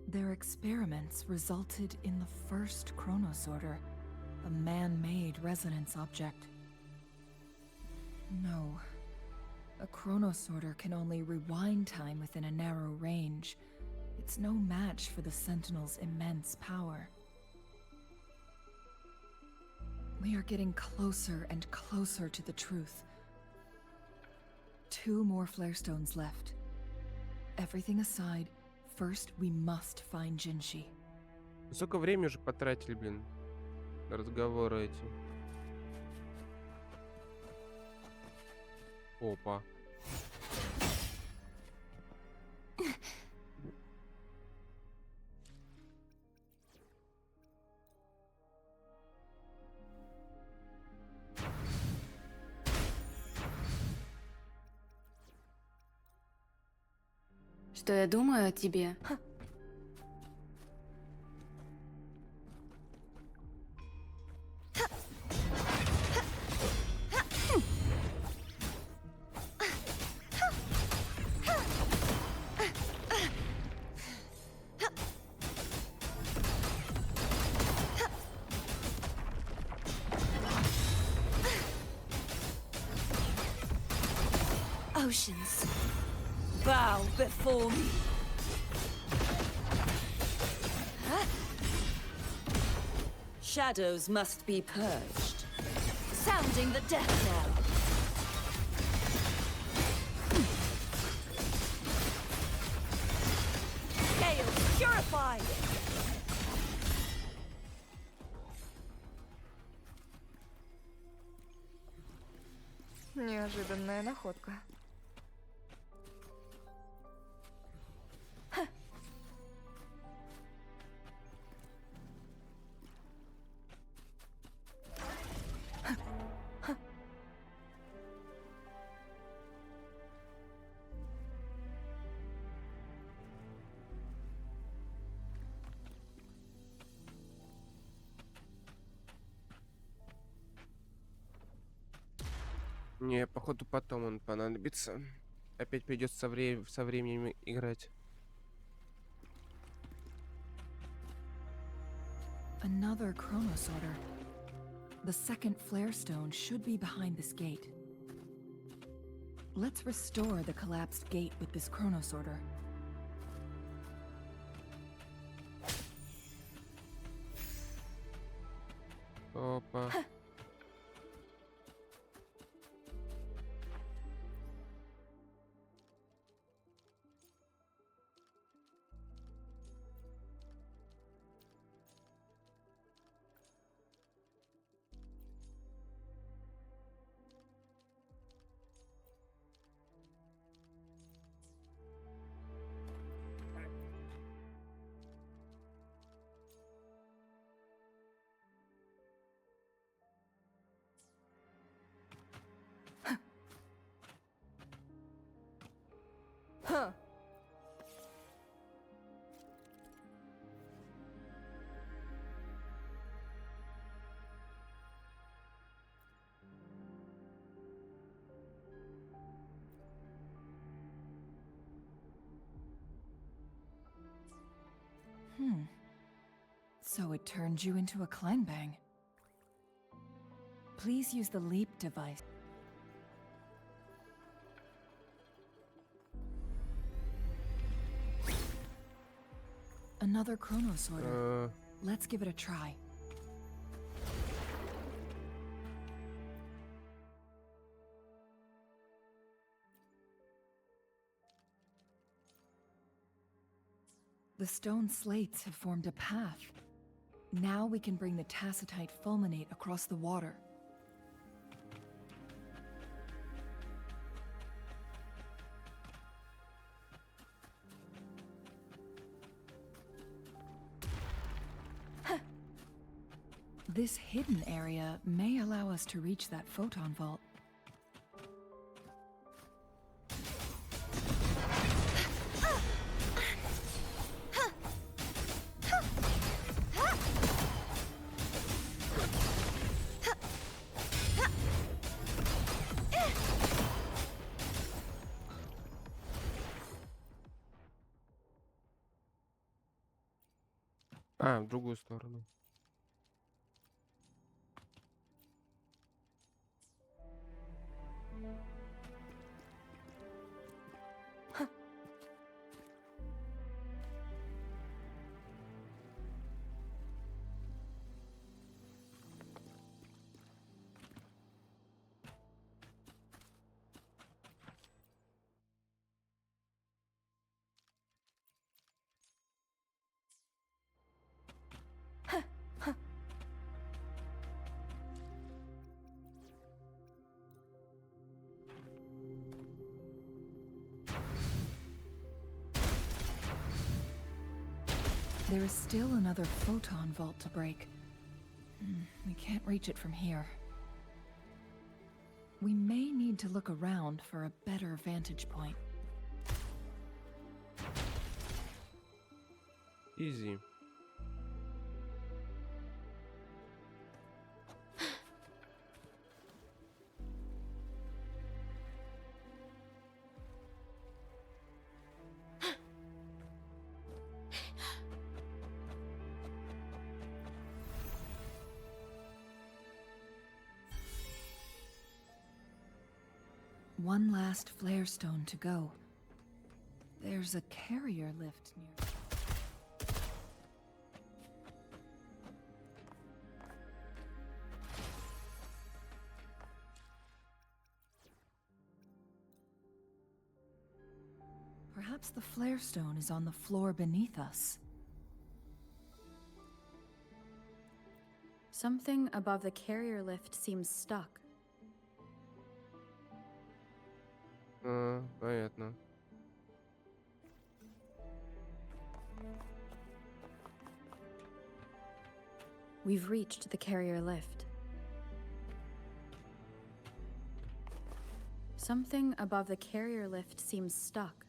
Their experiments resulted in the first chronosorter, a man-made resonance object. No, a chronosorter can only rewind time within a narrow range. It's no match for the Sentinel's immense power. We are getting closer and closer to the truth. 2 more flare stones left. Everything aside, first we must find Jinshi. Сколько времени уже потратили, блин, на разговоры эти? Опа. Что я думаю о тебе? Oceans, bow before me. Shadows must be purged. Sounding the death knell. Scales purified. Неожиданная находка. Не, походу потом он понадобится. Опять придется со временем играть. Another chronosorter. The second flare stone should be behind this gate. Let's restore the collapsed gate with this chronosorter. Опа. Huh. So it turned you into a Kleinbang. Please use the leap device. Another chrono sorter. Let's give it a try. The stone slates have formed a path. Now we can bring the tacitite fulminate across the water. This hidden area may allow us to reach that photon vault. А, в другую сторону. There is still another photon vault to break. We can't reach it from here. We may need to look around for a better vantage point. Easy. One last flare stone to go. There's a carrier lift near. Perhaps the flare stone is on the floor beneath us. Something above the carrier lift seems stuck. Понятно. We've reached the carrier lift. Something above the carrier lift seems stuck.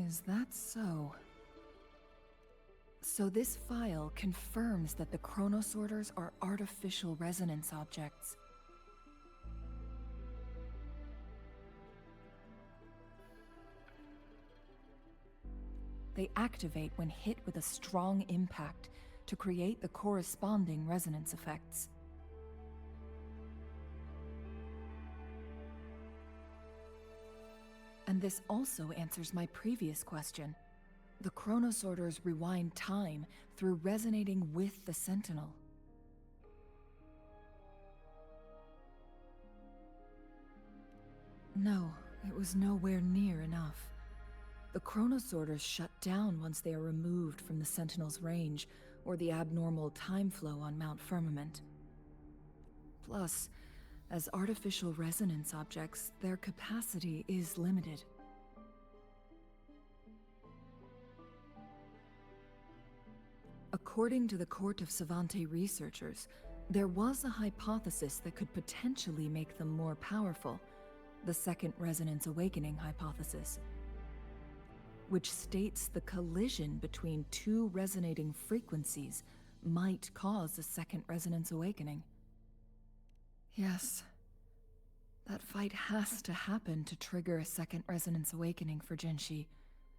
Is that so? So this file confirms that the chronosorters are artificial resonance objects. They activate when hit with a strong impact to create the corresponding resonance effects. And this also answers my previous question. The chronosorters rewind time through resonating with the sentinel. No, it was nowhere near enough. The chronosorters shut down once they are removed from the sentinel's range or the abnormal time flow on Mount Firmament. Plus, as artificial resonance objects, their capacity is limited. According to the Court of Ctavьте researchers, there was a hypothesis that could potentially make them more powerful, the Second Resonance Awakening hypothesis, which states the collision between two resonating frequencies might cause a Second Resonance Awakening. Yes, that fight has to happen to trigger a Second Resonance Awakening for Jinshi,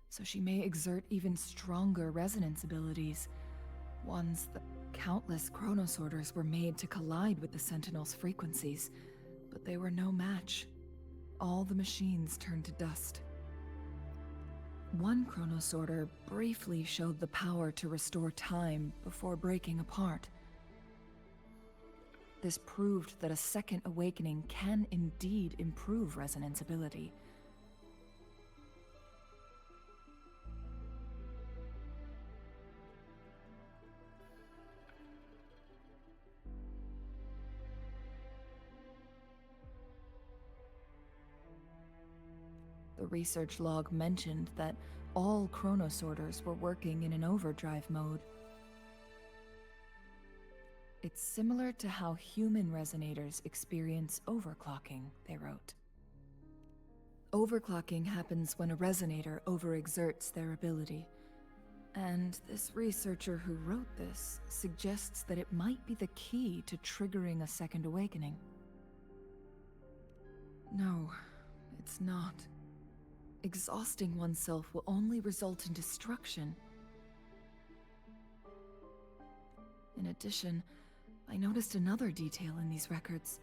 so she may exert even stronger resonance abilities. Once the countless chronosorters were made to collide with the Sentinel's frequencies, but they were no match. All the machines turned to dust. One chronosorter briefly showed the power to restore time before breaking apart. This proved that a second awakening can indeed improve resonance ability. The research log mentioned that all chronosorters were working in an overdrive mode. It's similar to how human resonators experience overclocking, they wrote. Overclocking happens when a resonator overexerts their ability. And this researcher who wrote this suggests that it might be the key to triggering a second awakening. No, it's not. Exhausting oneself will only result in destruction. In addition, I noticed another detail in these records.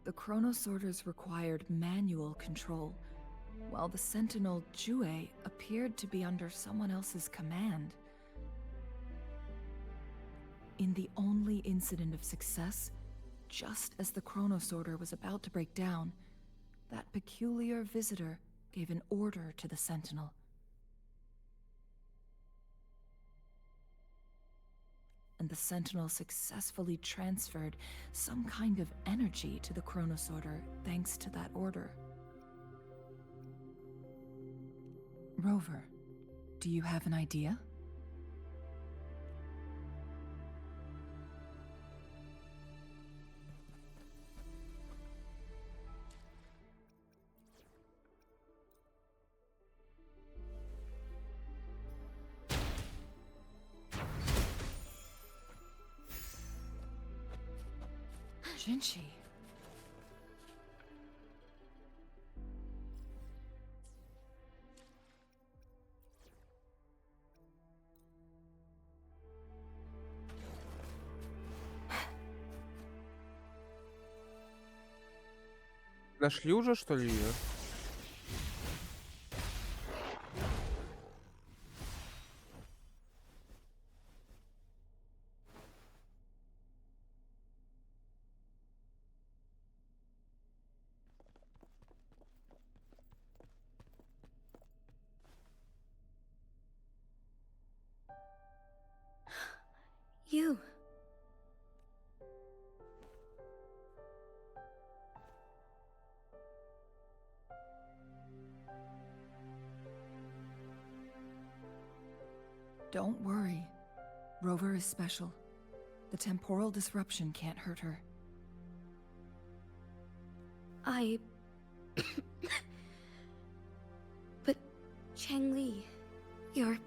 The chronosorters required manual control, while the sentinel Jue appeared to be under someone else's command. In the only incident of success, just as the chronosorter was about to break down, that peculiar visitor gave an order to the sentinel. And the sentinel successfully transferred some kind of energy to the chronosorter thanks to that order. Rover, do you have an idea? Jinshi. Нашли уже, что ли, ее? You. Don't worry. Rover is special. The temporal disruption can't hurt her. But, Changli, you're...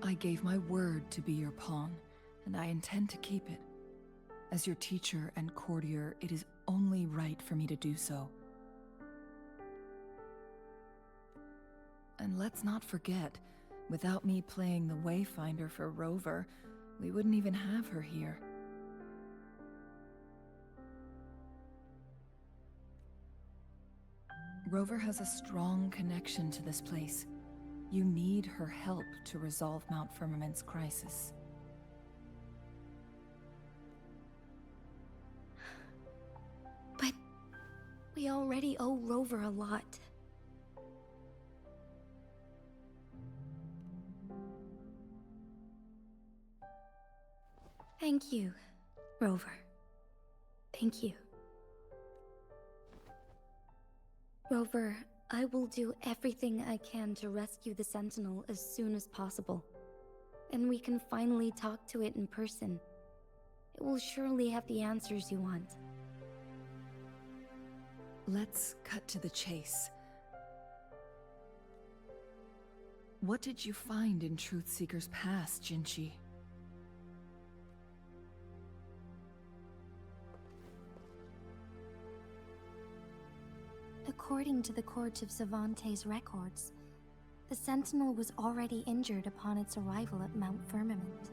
I gave my word to be your pawn, and I intend to keep it. As your teacher and courtier, it is only right for me to do so. And let's not forget, without me playing the Wayfinder for Rover, we wouldn't even have her here. Rover has a strong connection to this place. You need her help to resolve Mount Firmament's crisis. But we already owe Rover a lot. Thank you, Rover. Thank you. Rover, I will do everything I can to rescue the Sentinel as soon as possible. And we can finally talk to it in person. It will surely have the answers you want. Let's cut to the chase. What did you find in Truthseeker's past, Jinchi? According to the Court of Savante's records, the Sentinel was already injured upon its arrival at Mount Firmament.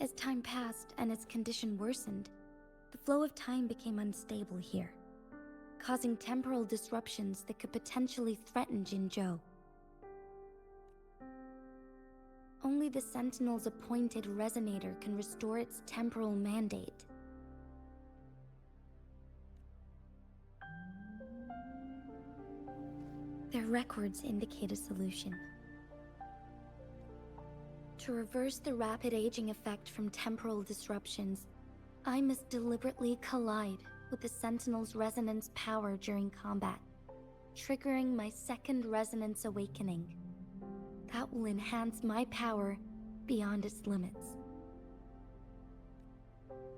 As time passed and its condition worsened, the flow of time became unstable here, causing temporal disruptions that could potentially threaten Jinzhou. Only the Sentinel's appointed resonator can restore its temporal mandate. Their records indicate a solution. To reverse the rapid aging effect from temporal disruptions, I must deliberately collide with the Sentinel's resonance power during combat, triggering my second resonance awakening. That will enhance my power beyond its limits.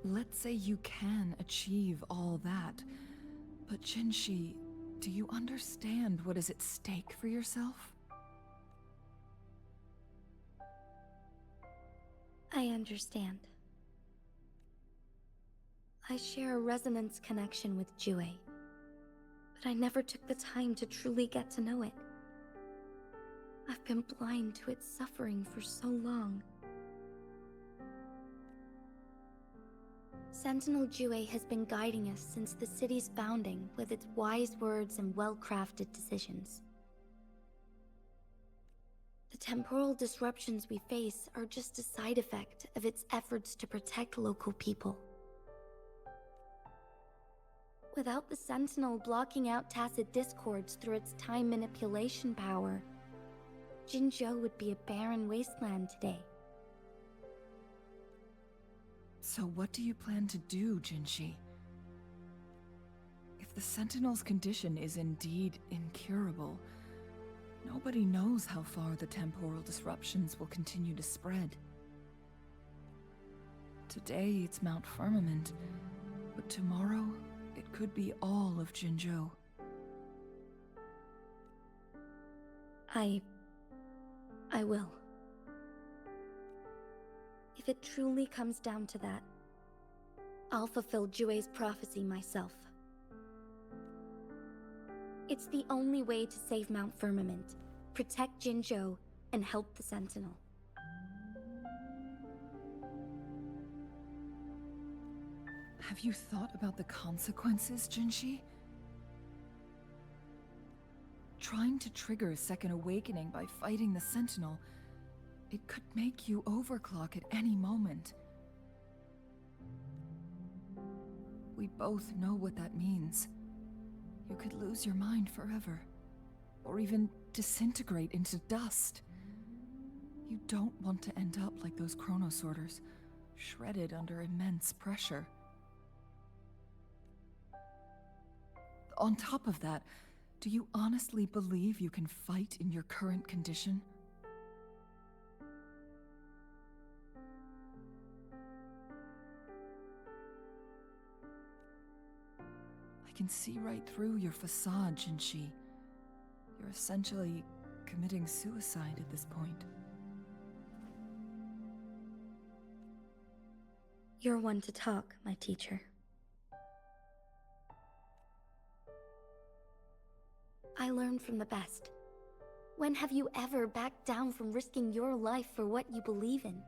Let's say you can achieve all that, but Jinshi, do you understand what is at stake for yourself? I understand. I share a resonance connection with Jue, but I never took the time to truly get to know it. I've been blind to its suffering for so long. Sentinel Jue has been guiding us since the city's founding with its wise words and well-crafted decisions. The temporal disruptions we face are just a side effect of its efforts to protect local people. Without the Sentinel blocking out tacit discords through its time manipulation power, Jinzhou would be a barren wasteland today. So what do you plan to do, Jinshi? If the Sentinel's condition is indeed incurable, nobody knows how far the temporal disruptions will continue to spread. Today it's Mount Firmament, but tomorrow it could be all of Jinzhou. I will. If it truly comes down to that, I'll fulfill Jue's prophecy myself. It's the only way to save Mount Firmament, protect Jinzhou, and help the Sentinel. Have you thought about the consequences, Jinshi? Trying to trigger a second awakening by fighting the Sentinel, it could make you overclock at any moment. We both know what that means. You could lose your mind forever, or even disintegrate into dust. You don't want to end up like those chronosorters, shredded under immense pressure. On top of that, do you honestly believe you can fight in your current condition? I can see right through your facade, Jinshi. You're essentially committing suicide at this point. You're one to talk, my teacher. I learn from the best. When have you ever backed down from risking your life for what you believe in?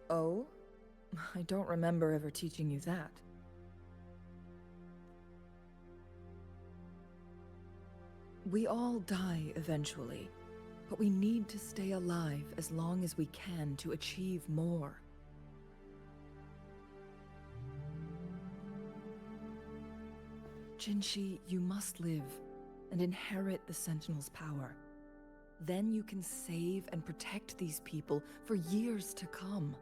Oh? I don't remember ever teaching you that. We all die eventually, but we need to stay alive as long as we can to achieve more. Jinshi, you must live and inherit the Sentinel's power. Then you can save and protect these people for years to come.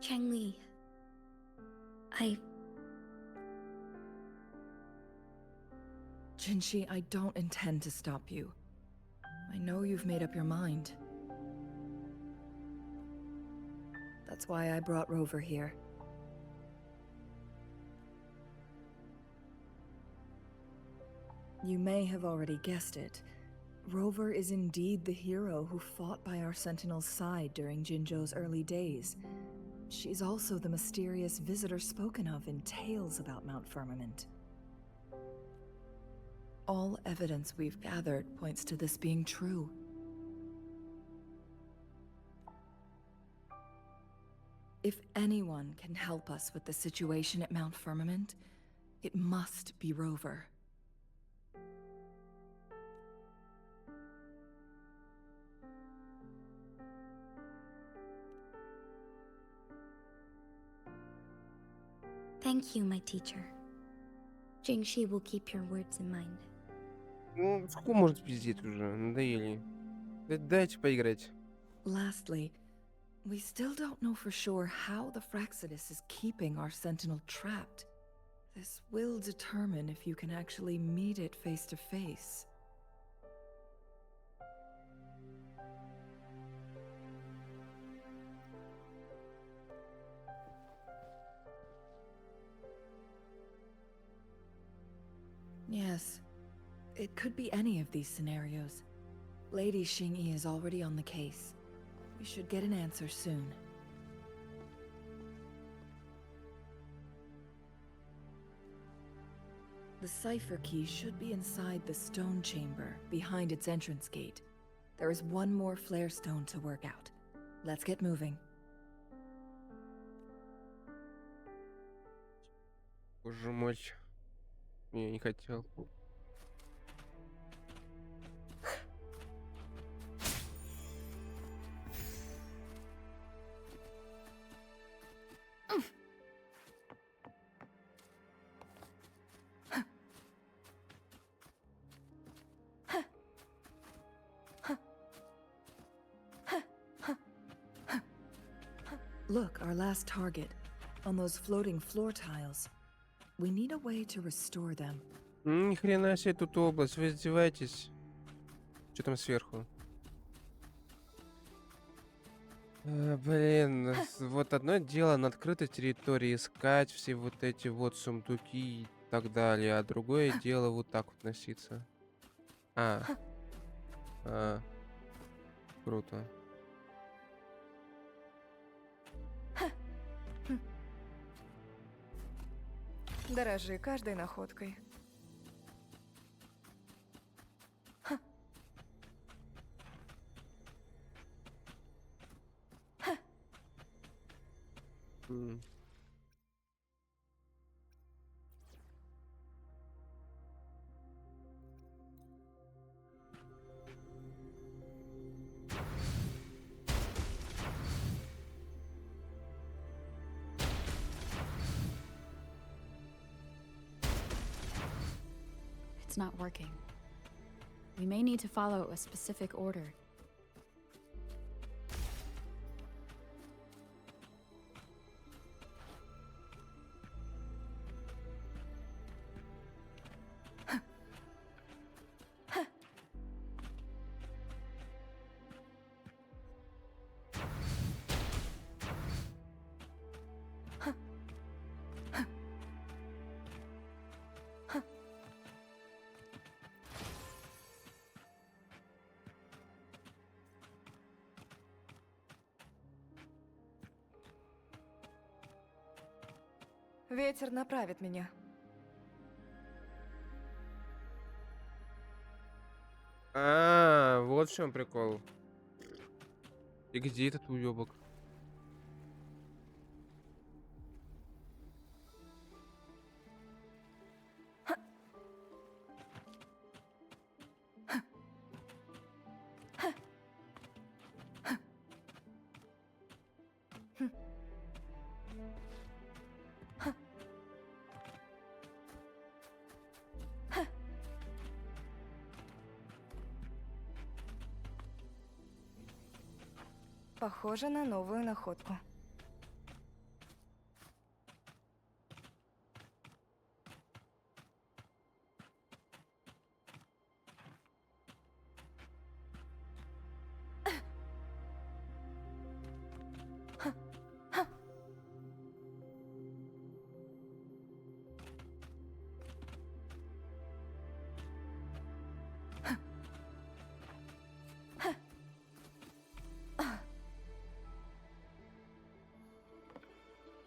Changli, Jinshi, I don't intend to stop you. I know you've made up your mind. That's why I brought Rover here. You may have already guessed it. Rover is indeed the hero who fought by our Sentinel's side during Jinzhou's early days. She's also the mysterious visitor spoken of in tales about Mount Firmament. All evidence we've gathered points to this being true. If anyone can help us with the situation at Mount Firmament, it must be Rover. thank you, my teacher. Jingxi will keep your words in mind. Ну, сколько может пиздеть уже? Надоели. Дайте поиграть. Lastly, we still don't know for sure how the Fraxidus is keeping our Sentinel trapped. This will determine if you can actually meet it face to face. Yes, it could be any of these scenarios. Lady Xingyi is already on the case. We should get an answer soon. The cipher key should be inside the stone chamber, behind its entrance gate. There is one more flare stone to work out. Let's get moving. Боже мой. Я не хотел. Look, our last target. On those floating floor tiles. We need a way to restore them. Ни хрена себе тут область, вы издеваетесь? Что там сверху? Блин, вот одно дело на открытой территории искать все вот эти вот сундуки и так далее, а другое дело вот так вот носиться. Круто. Дорожи каждой находкой. It's not working. We may need to follow a specific order. Ветер направит меня. Вот в чем прикол. И где этот уёбок? Похоже на новую находку.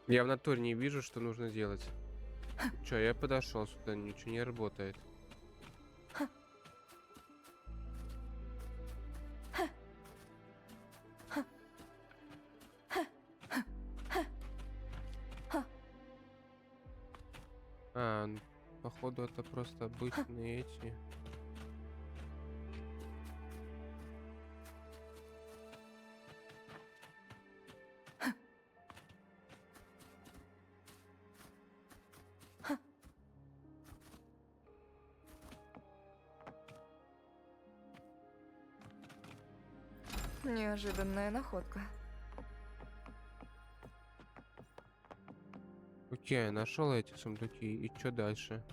Я в натуре не вижу, что нужно делать. Чё, я подошел сюда, ничего не работает. Ну, походу это просто обычные эти. Неожиданная находка. Окей, нашел эти сундуки. И что дальше?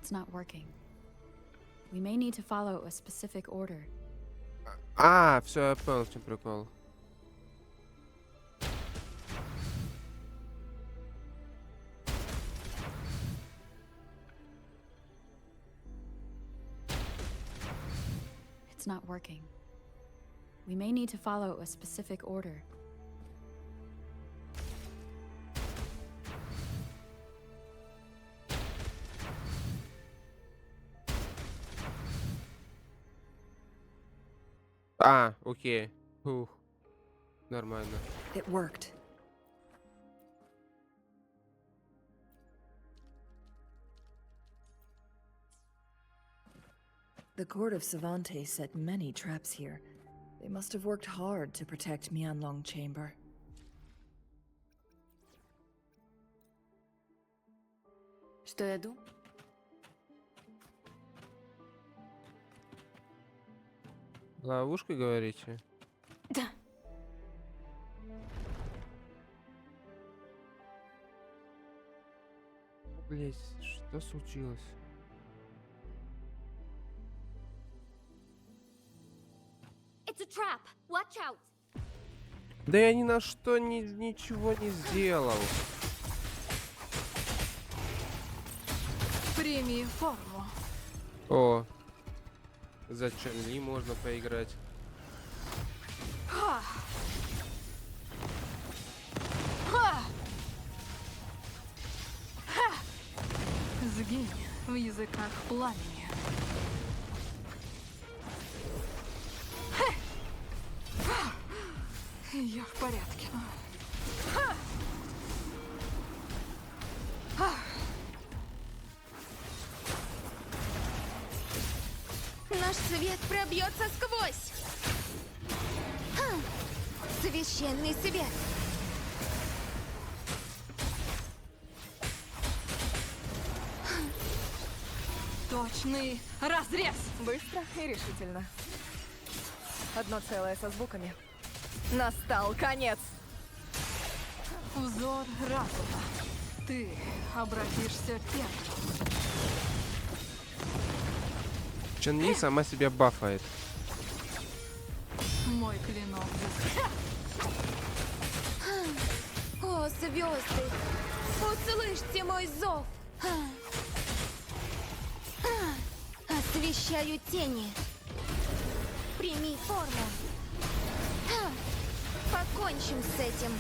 It's not working. We may need to follow a specific order. Все, я понял, в чем прикол. It's not working. We may need to follow a specific order. Окей. Фух. Нормально. It worked. The court of Savante set many traps here. They must have worked hard to protect Mianlong Chamber. Что я иду? Ловушка, говорите? Да. Блять, что случилось? It's a trap. Watch out. Да я ни на что ничего не сделал. Прими форму. О, за ЧАНЛИ можно поиграть. Сгинь в языках пламени. Я в порядке. Наш свет пробьется сквозь. Священный свет. Точный разрез. Быстро и решительно. Одно целое со звуками. Настал конец. Взор разума. Ты обратишься первым. ЧАНЛИ сама себя бафает. Мой клинок. О, звезды, услышьте мой зов. Освещаю тени. Прими форму. Покончим с этим.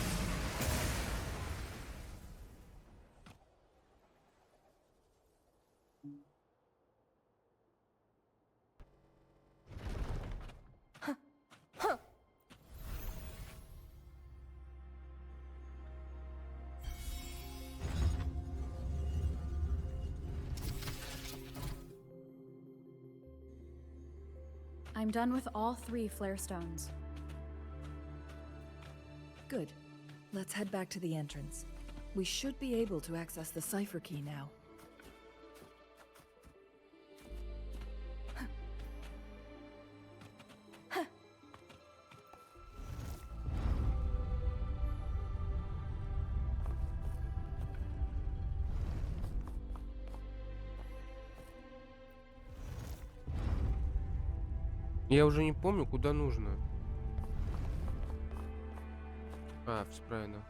I'm done with all 3 flare stones. Good. Let's head back to the entrance. We should be able to access the cipher key now. Я уже не помню, куда нужно. А, все правильно.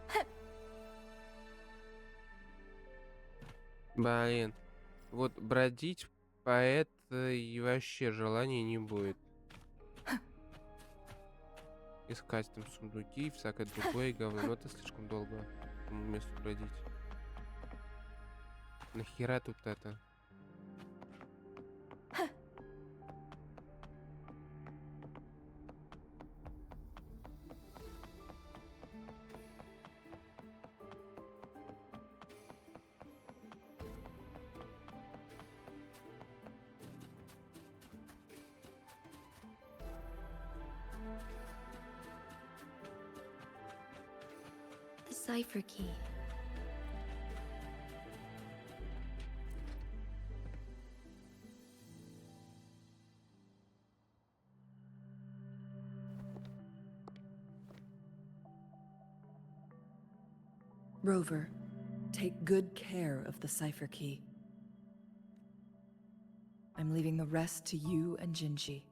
Блин. Вот бродить по этой вообще желания не будет. Искать там сундуки и всякое другое говно. Но это слишком долго к этому месту бродить. Нахера тут это? The cipher key. Rover, take good care of the cipher key. I'm leaving the rest to you and Jinji.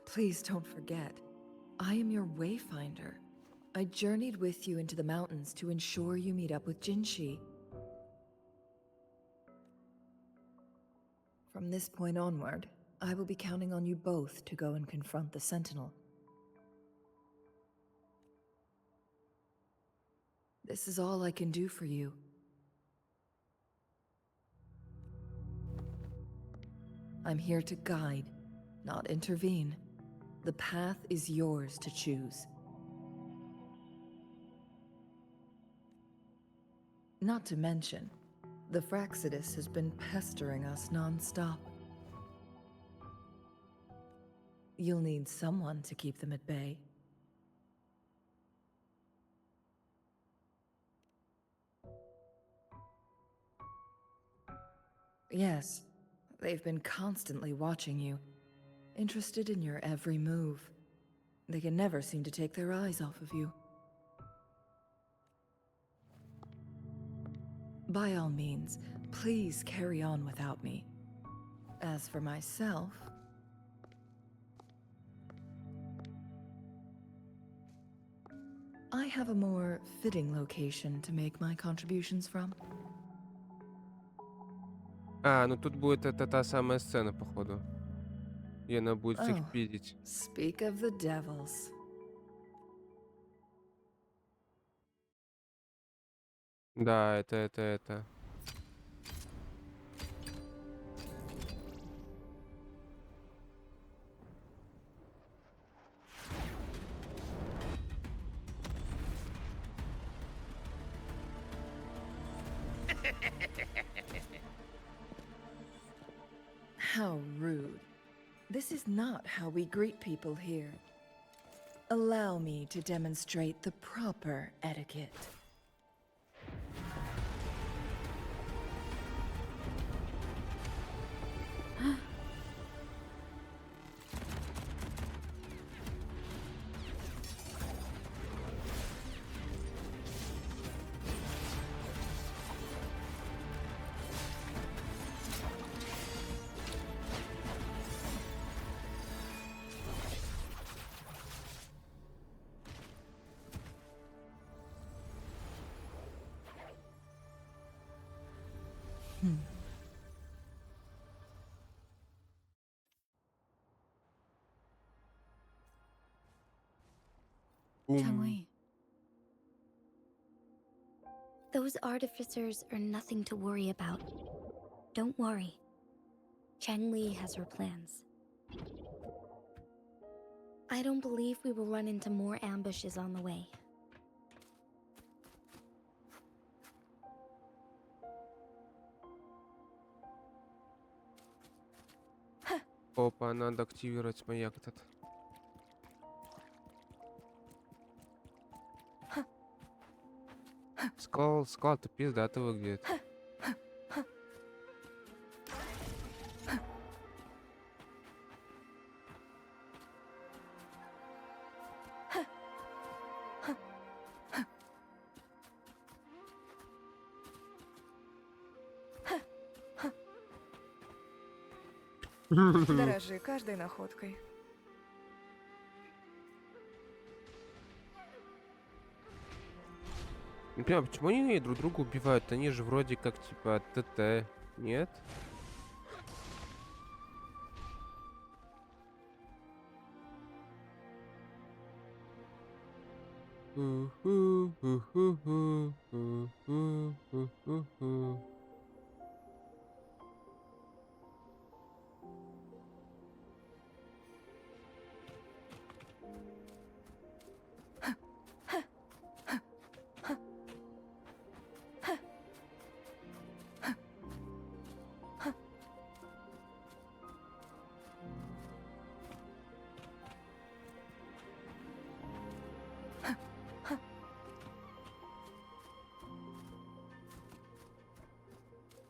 Please don't forget, I am your wayfinder. I journeyed with you into the mountains to ensure you meet up with Jinshi. From this point onward, I will be counting on you both to go and confront the Sentinel. This is all I can do for you. I'm here to guide, not intervene. The path is yours to choose. Not to mention, the Fraxidus has been pestering us non-stop. You'll need someone to keep them at bay. Yes, they've been constantly watching you, interested in your every move. They can never seem to take their eyes off of you. By all means, please carry on without me. As for myself, I have a more fitting location to make my contributions from. А, ну тут будет это та самая сцена, походу. И она будет всех Oh, видеть. speak of the devils. Да, это. How rude. This is not how we greet people here. Allow me to demonstrate the proper etiquette. ЧАНЛИ. Those artificers are nothing to worry about. Don't worry. ЧАНЛИ has her plans. I don't believe we will run into more ambushes on the way. Опа, надо активировать маяк этот. Склад-то пиздато выглядит. Дорожи каждой находкой. Не понимаю, почему они друг друга убивают? Они же вроде как типа ТТ, нет?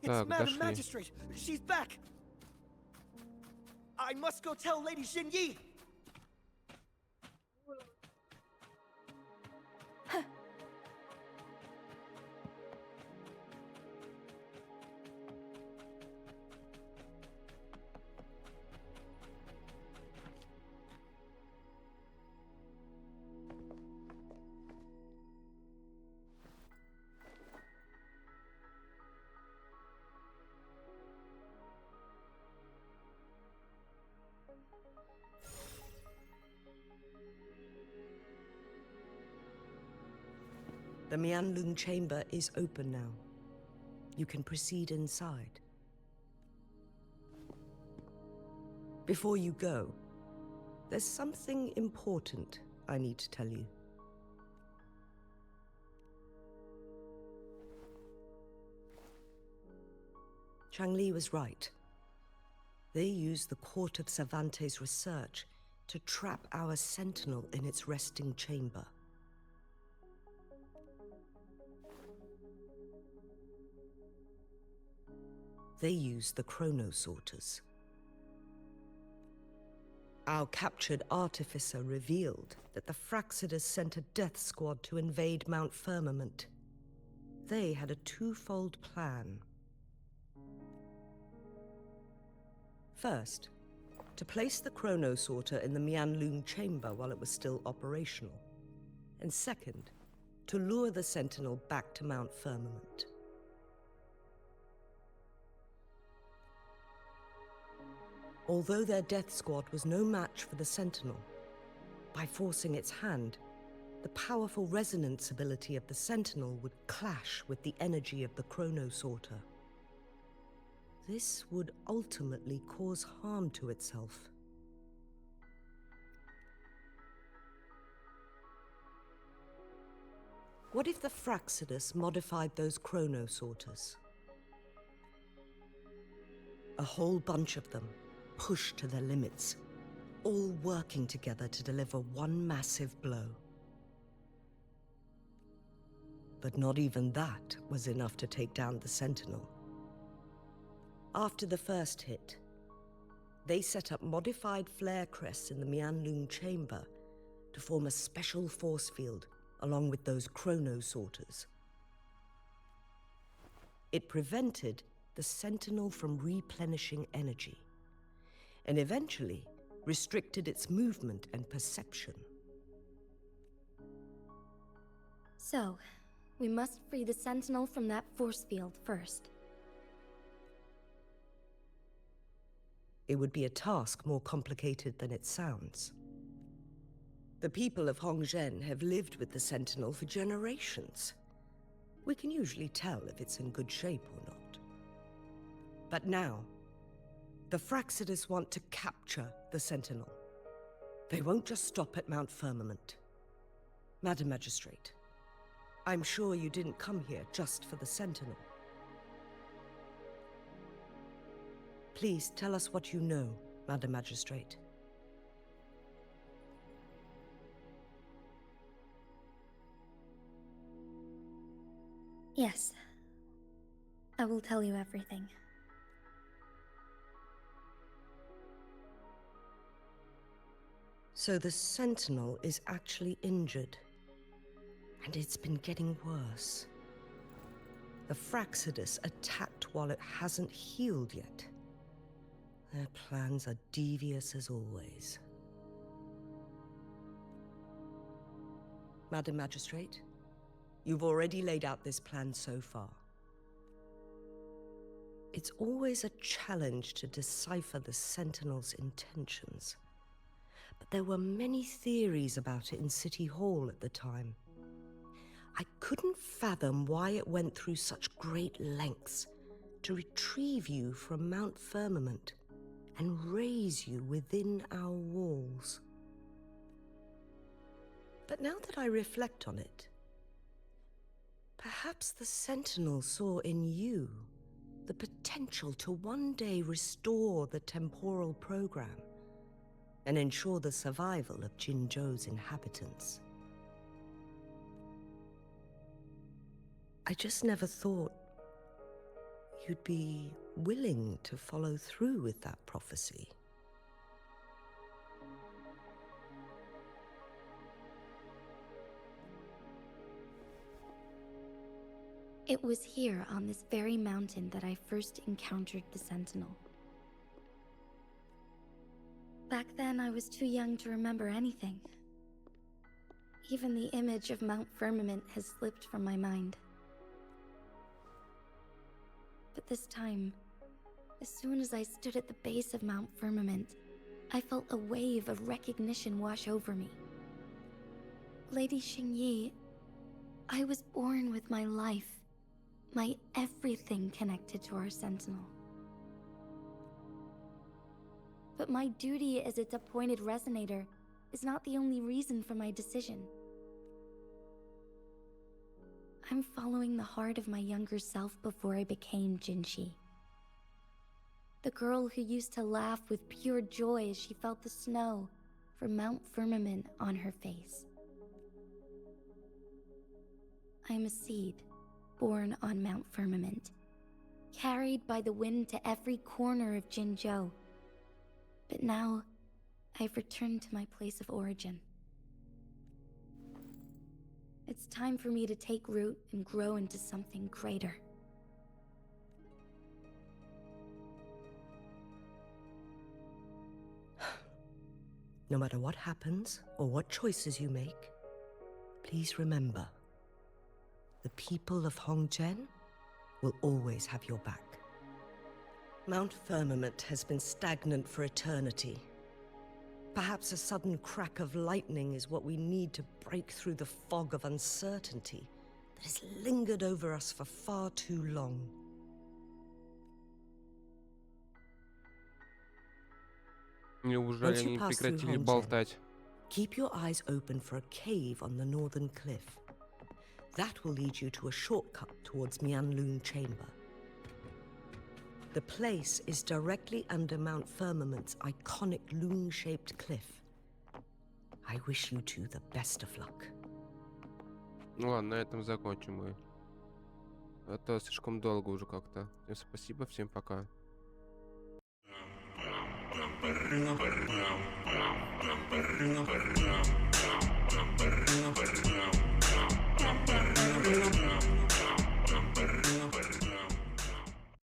It's Так, Madam дошли. Magistrate. She's back. I must go tell Lady Xinyi. The Mianlung chamber is open now. You can proceed inside. Before you go, there's something important I need to tell you. ČANLIi was right. They used the court of Cervantes' research to trap our sentinel in its resting chamber. They used the chronosorters. Our captured artificer revealed that the Fraxidus sent a death squad to invade Mount Firmament. They had a twofold plan. First, to place the chronosorter in the Mianlung chamber while it was still operational. And second, to lure the Sentinel back to Mount Firmament. Although their death squad was no match for the Sentinel, by forcing its hand, the powerful resonance ability of the Sentinel would clash with the energy of the chronosorter. This would ultimately cause harm to itself. What if the Fraxidus modified those chronosorters? A whole bunch of them, pushed to their limits, all working together to deliver one massive blow. But not even that was enough to take down the Sentinel. After the first hit, they set up modified flare crests in the Mianlun chamber to form a special force field along with those chrono sorters. It prevented the Sentinel from replenishing energy, and eventually restricted its movement and perception. So, we must free the Sentinel from that force field first. It would be a task more complicated than it sounds. The people of Hongzhen have lived with the Sentinel for generations. We can usually tell if it's in good shape or not. But now, the Fraxidus want to capture the Sentinel. They won't just stop at Mount Firmament. Madam Magistrate, I'm sure you didn't come here just for the Sentinel. Please tell us what you know, Madam Magistrate. Yes. I will tell you everything. So the Sentinel is actually injured. And it's been getting worse. The Fraxidus attacked while it hasn't healed yet. Their plans are devious as always. Madam Magistrate, you've already laid out this plan so far. It's always a challenge to decipher the Sentinel's intentions. But there were many theories about it in City Hall at the time. I couldn't fathom why it went through such great lengths to retrieve you from Mount Firmament and raise you within our walls. But now that I reflect on it, perhaps the Sentinel saw in you the potential to one day restore the temporal program and ensure the survival of Jinzhou's inhabitants. I just never thought you'd be willing to follow through with that prophecy. It was here on this very mountain that I first encountered the Sentinel. Back then, I was too young to remember anything. Even the image of Mount Firmament has slipped from my mind. But this time, as soon as I stood at the base of Mount Firmament, I felt a wave of recognition wash over me. Lady Xingyi, I was born with my life, my everything connected to our Sentinel. But my duty as its appointed resonator is not the only reason for my decision. I'm following the heart of my younger self before I became Jinshi. The girl who used to laugh with pure joy as she felt the snow from Mount Firmament on her face. I'm a seed born on Mount Firmament, carried by the wind to every corner of Jinzhou. But now, I've returned to my place of origin. It's time for me to take root and grow into something greater. No matter what happens or what choices you make, please remember, the people of Hongzhen will always have your back. Mount Firmament has been stagnant for eternity. Perhaps a sudden crack of lightning is what we need to break through the fog of uncertainty that has lingered over us for far too long. Неужели Once you они pass through прекратили Hongzhen, болтать? keep your eyes open for a cave on the northern cliff. That will lead you to a shortcut towards Mianlun Chamber. The place is directly under Mount Firmament's iconic loon-shaped cliff. I wish you two the best of luck. Ну ладно, на этом закончим мы. А то слишком долго уже как-то. Всем спасибо, всем пока. Bum, bum, bum, bum, bum, bum, bum, bum, bum, bum, bum,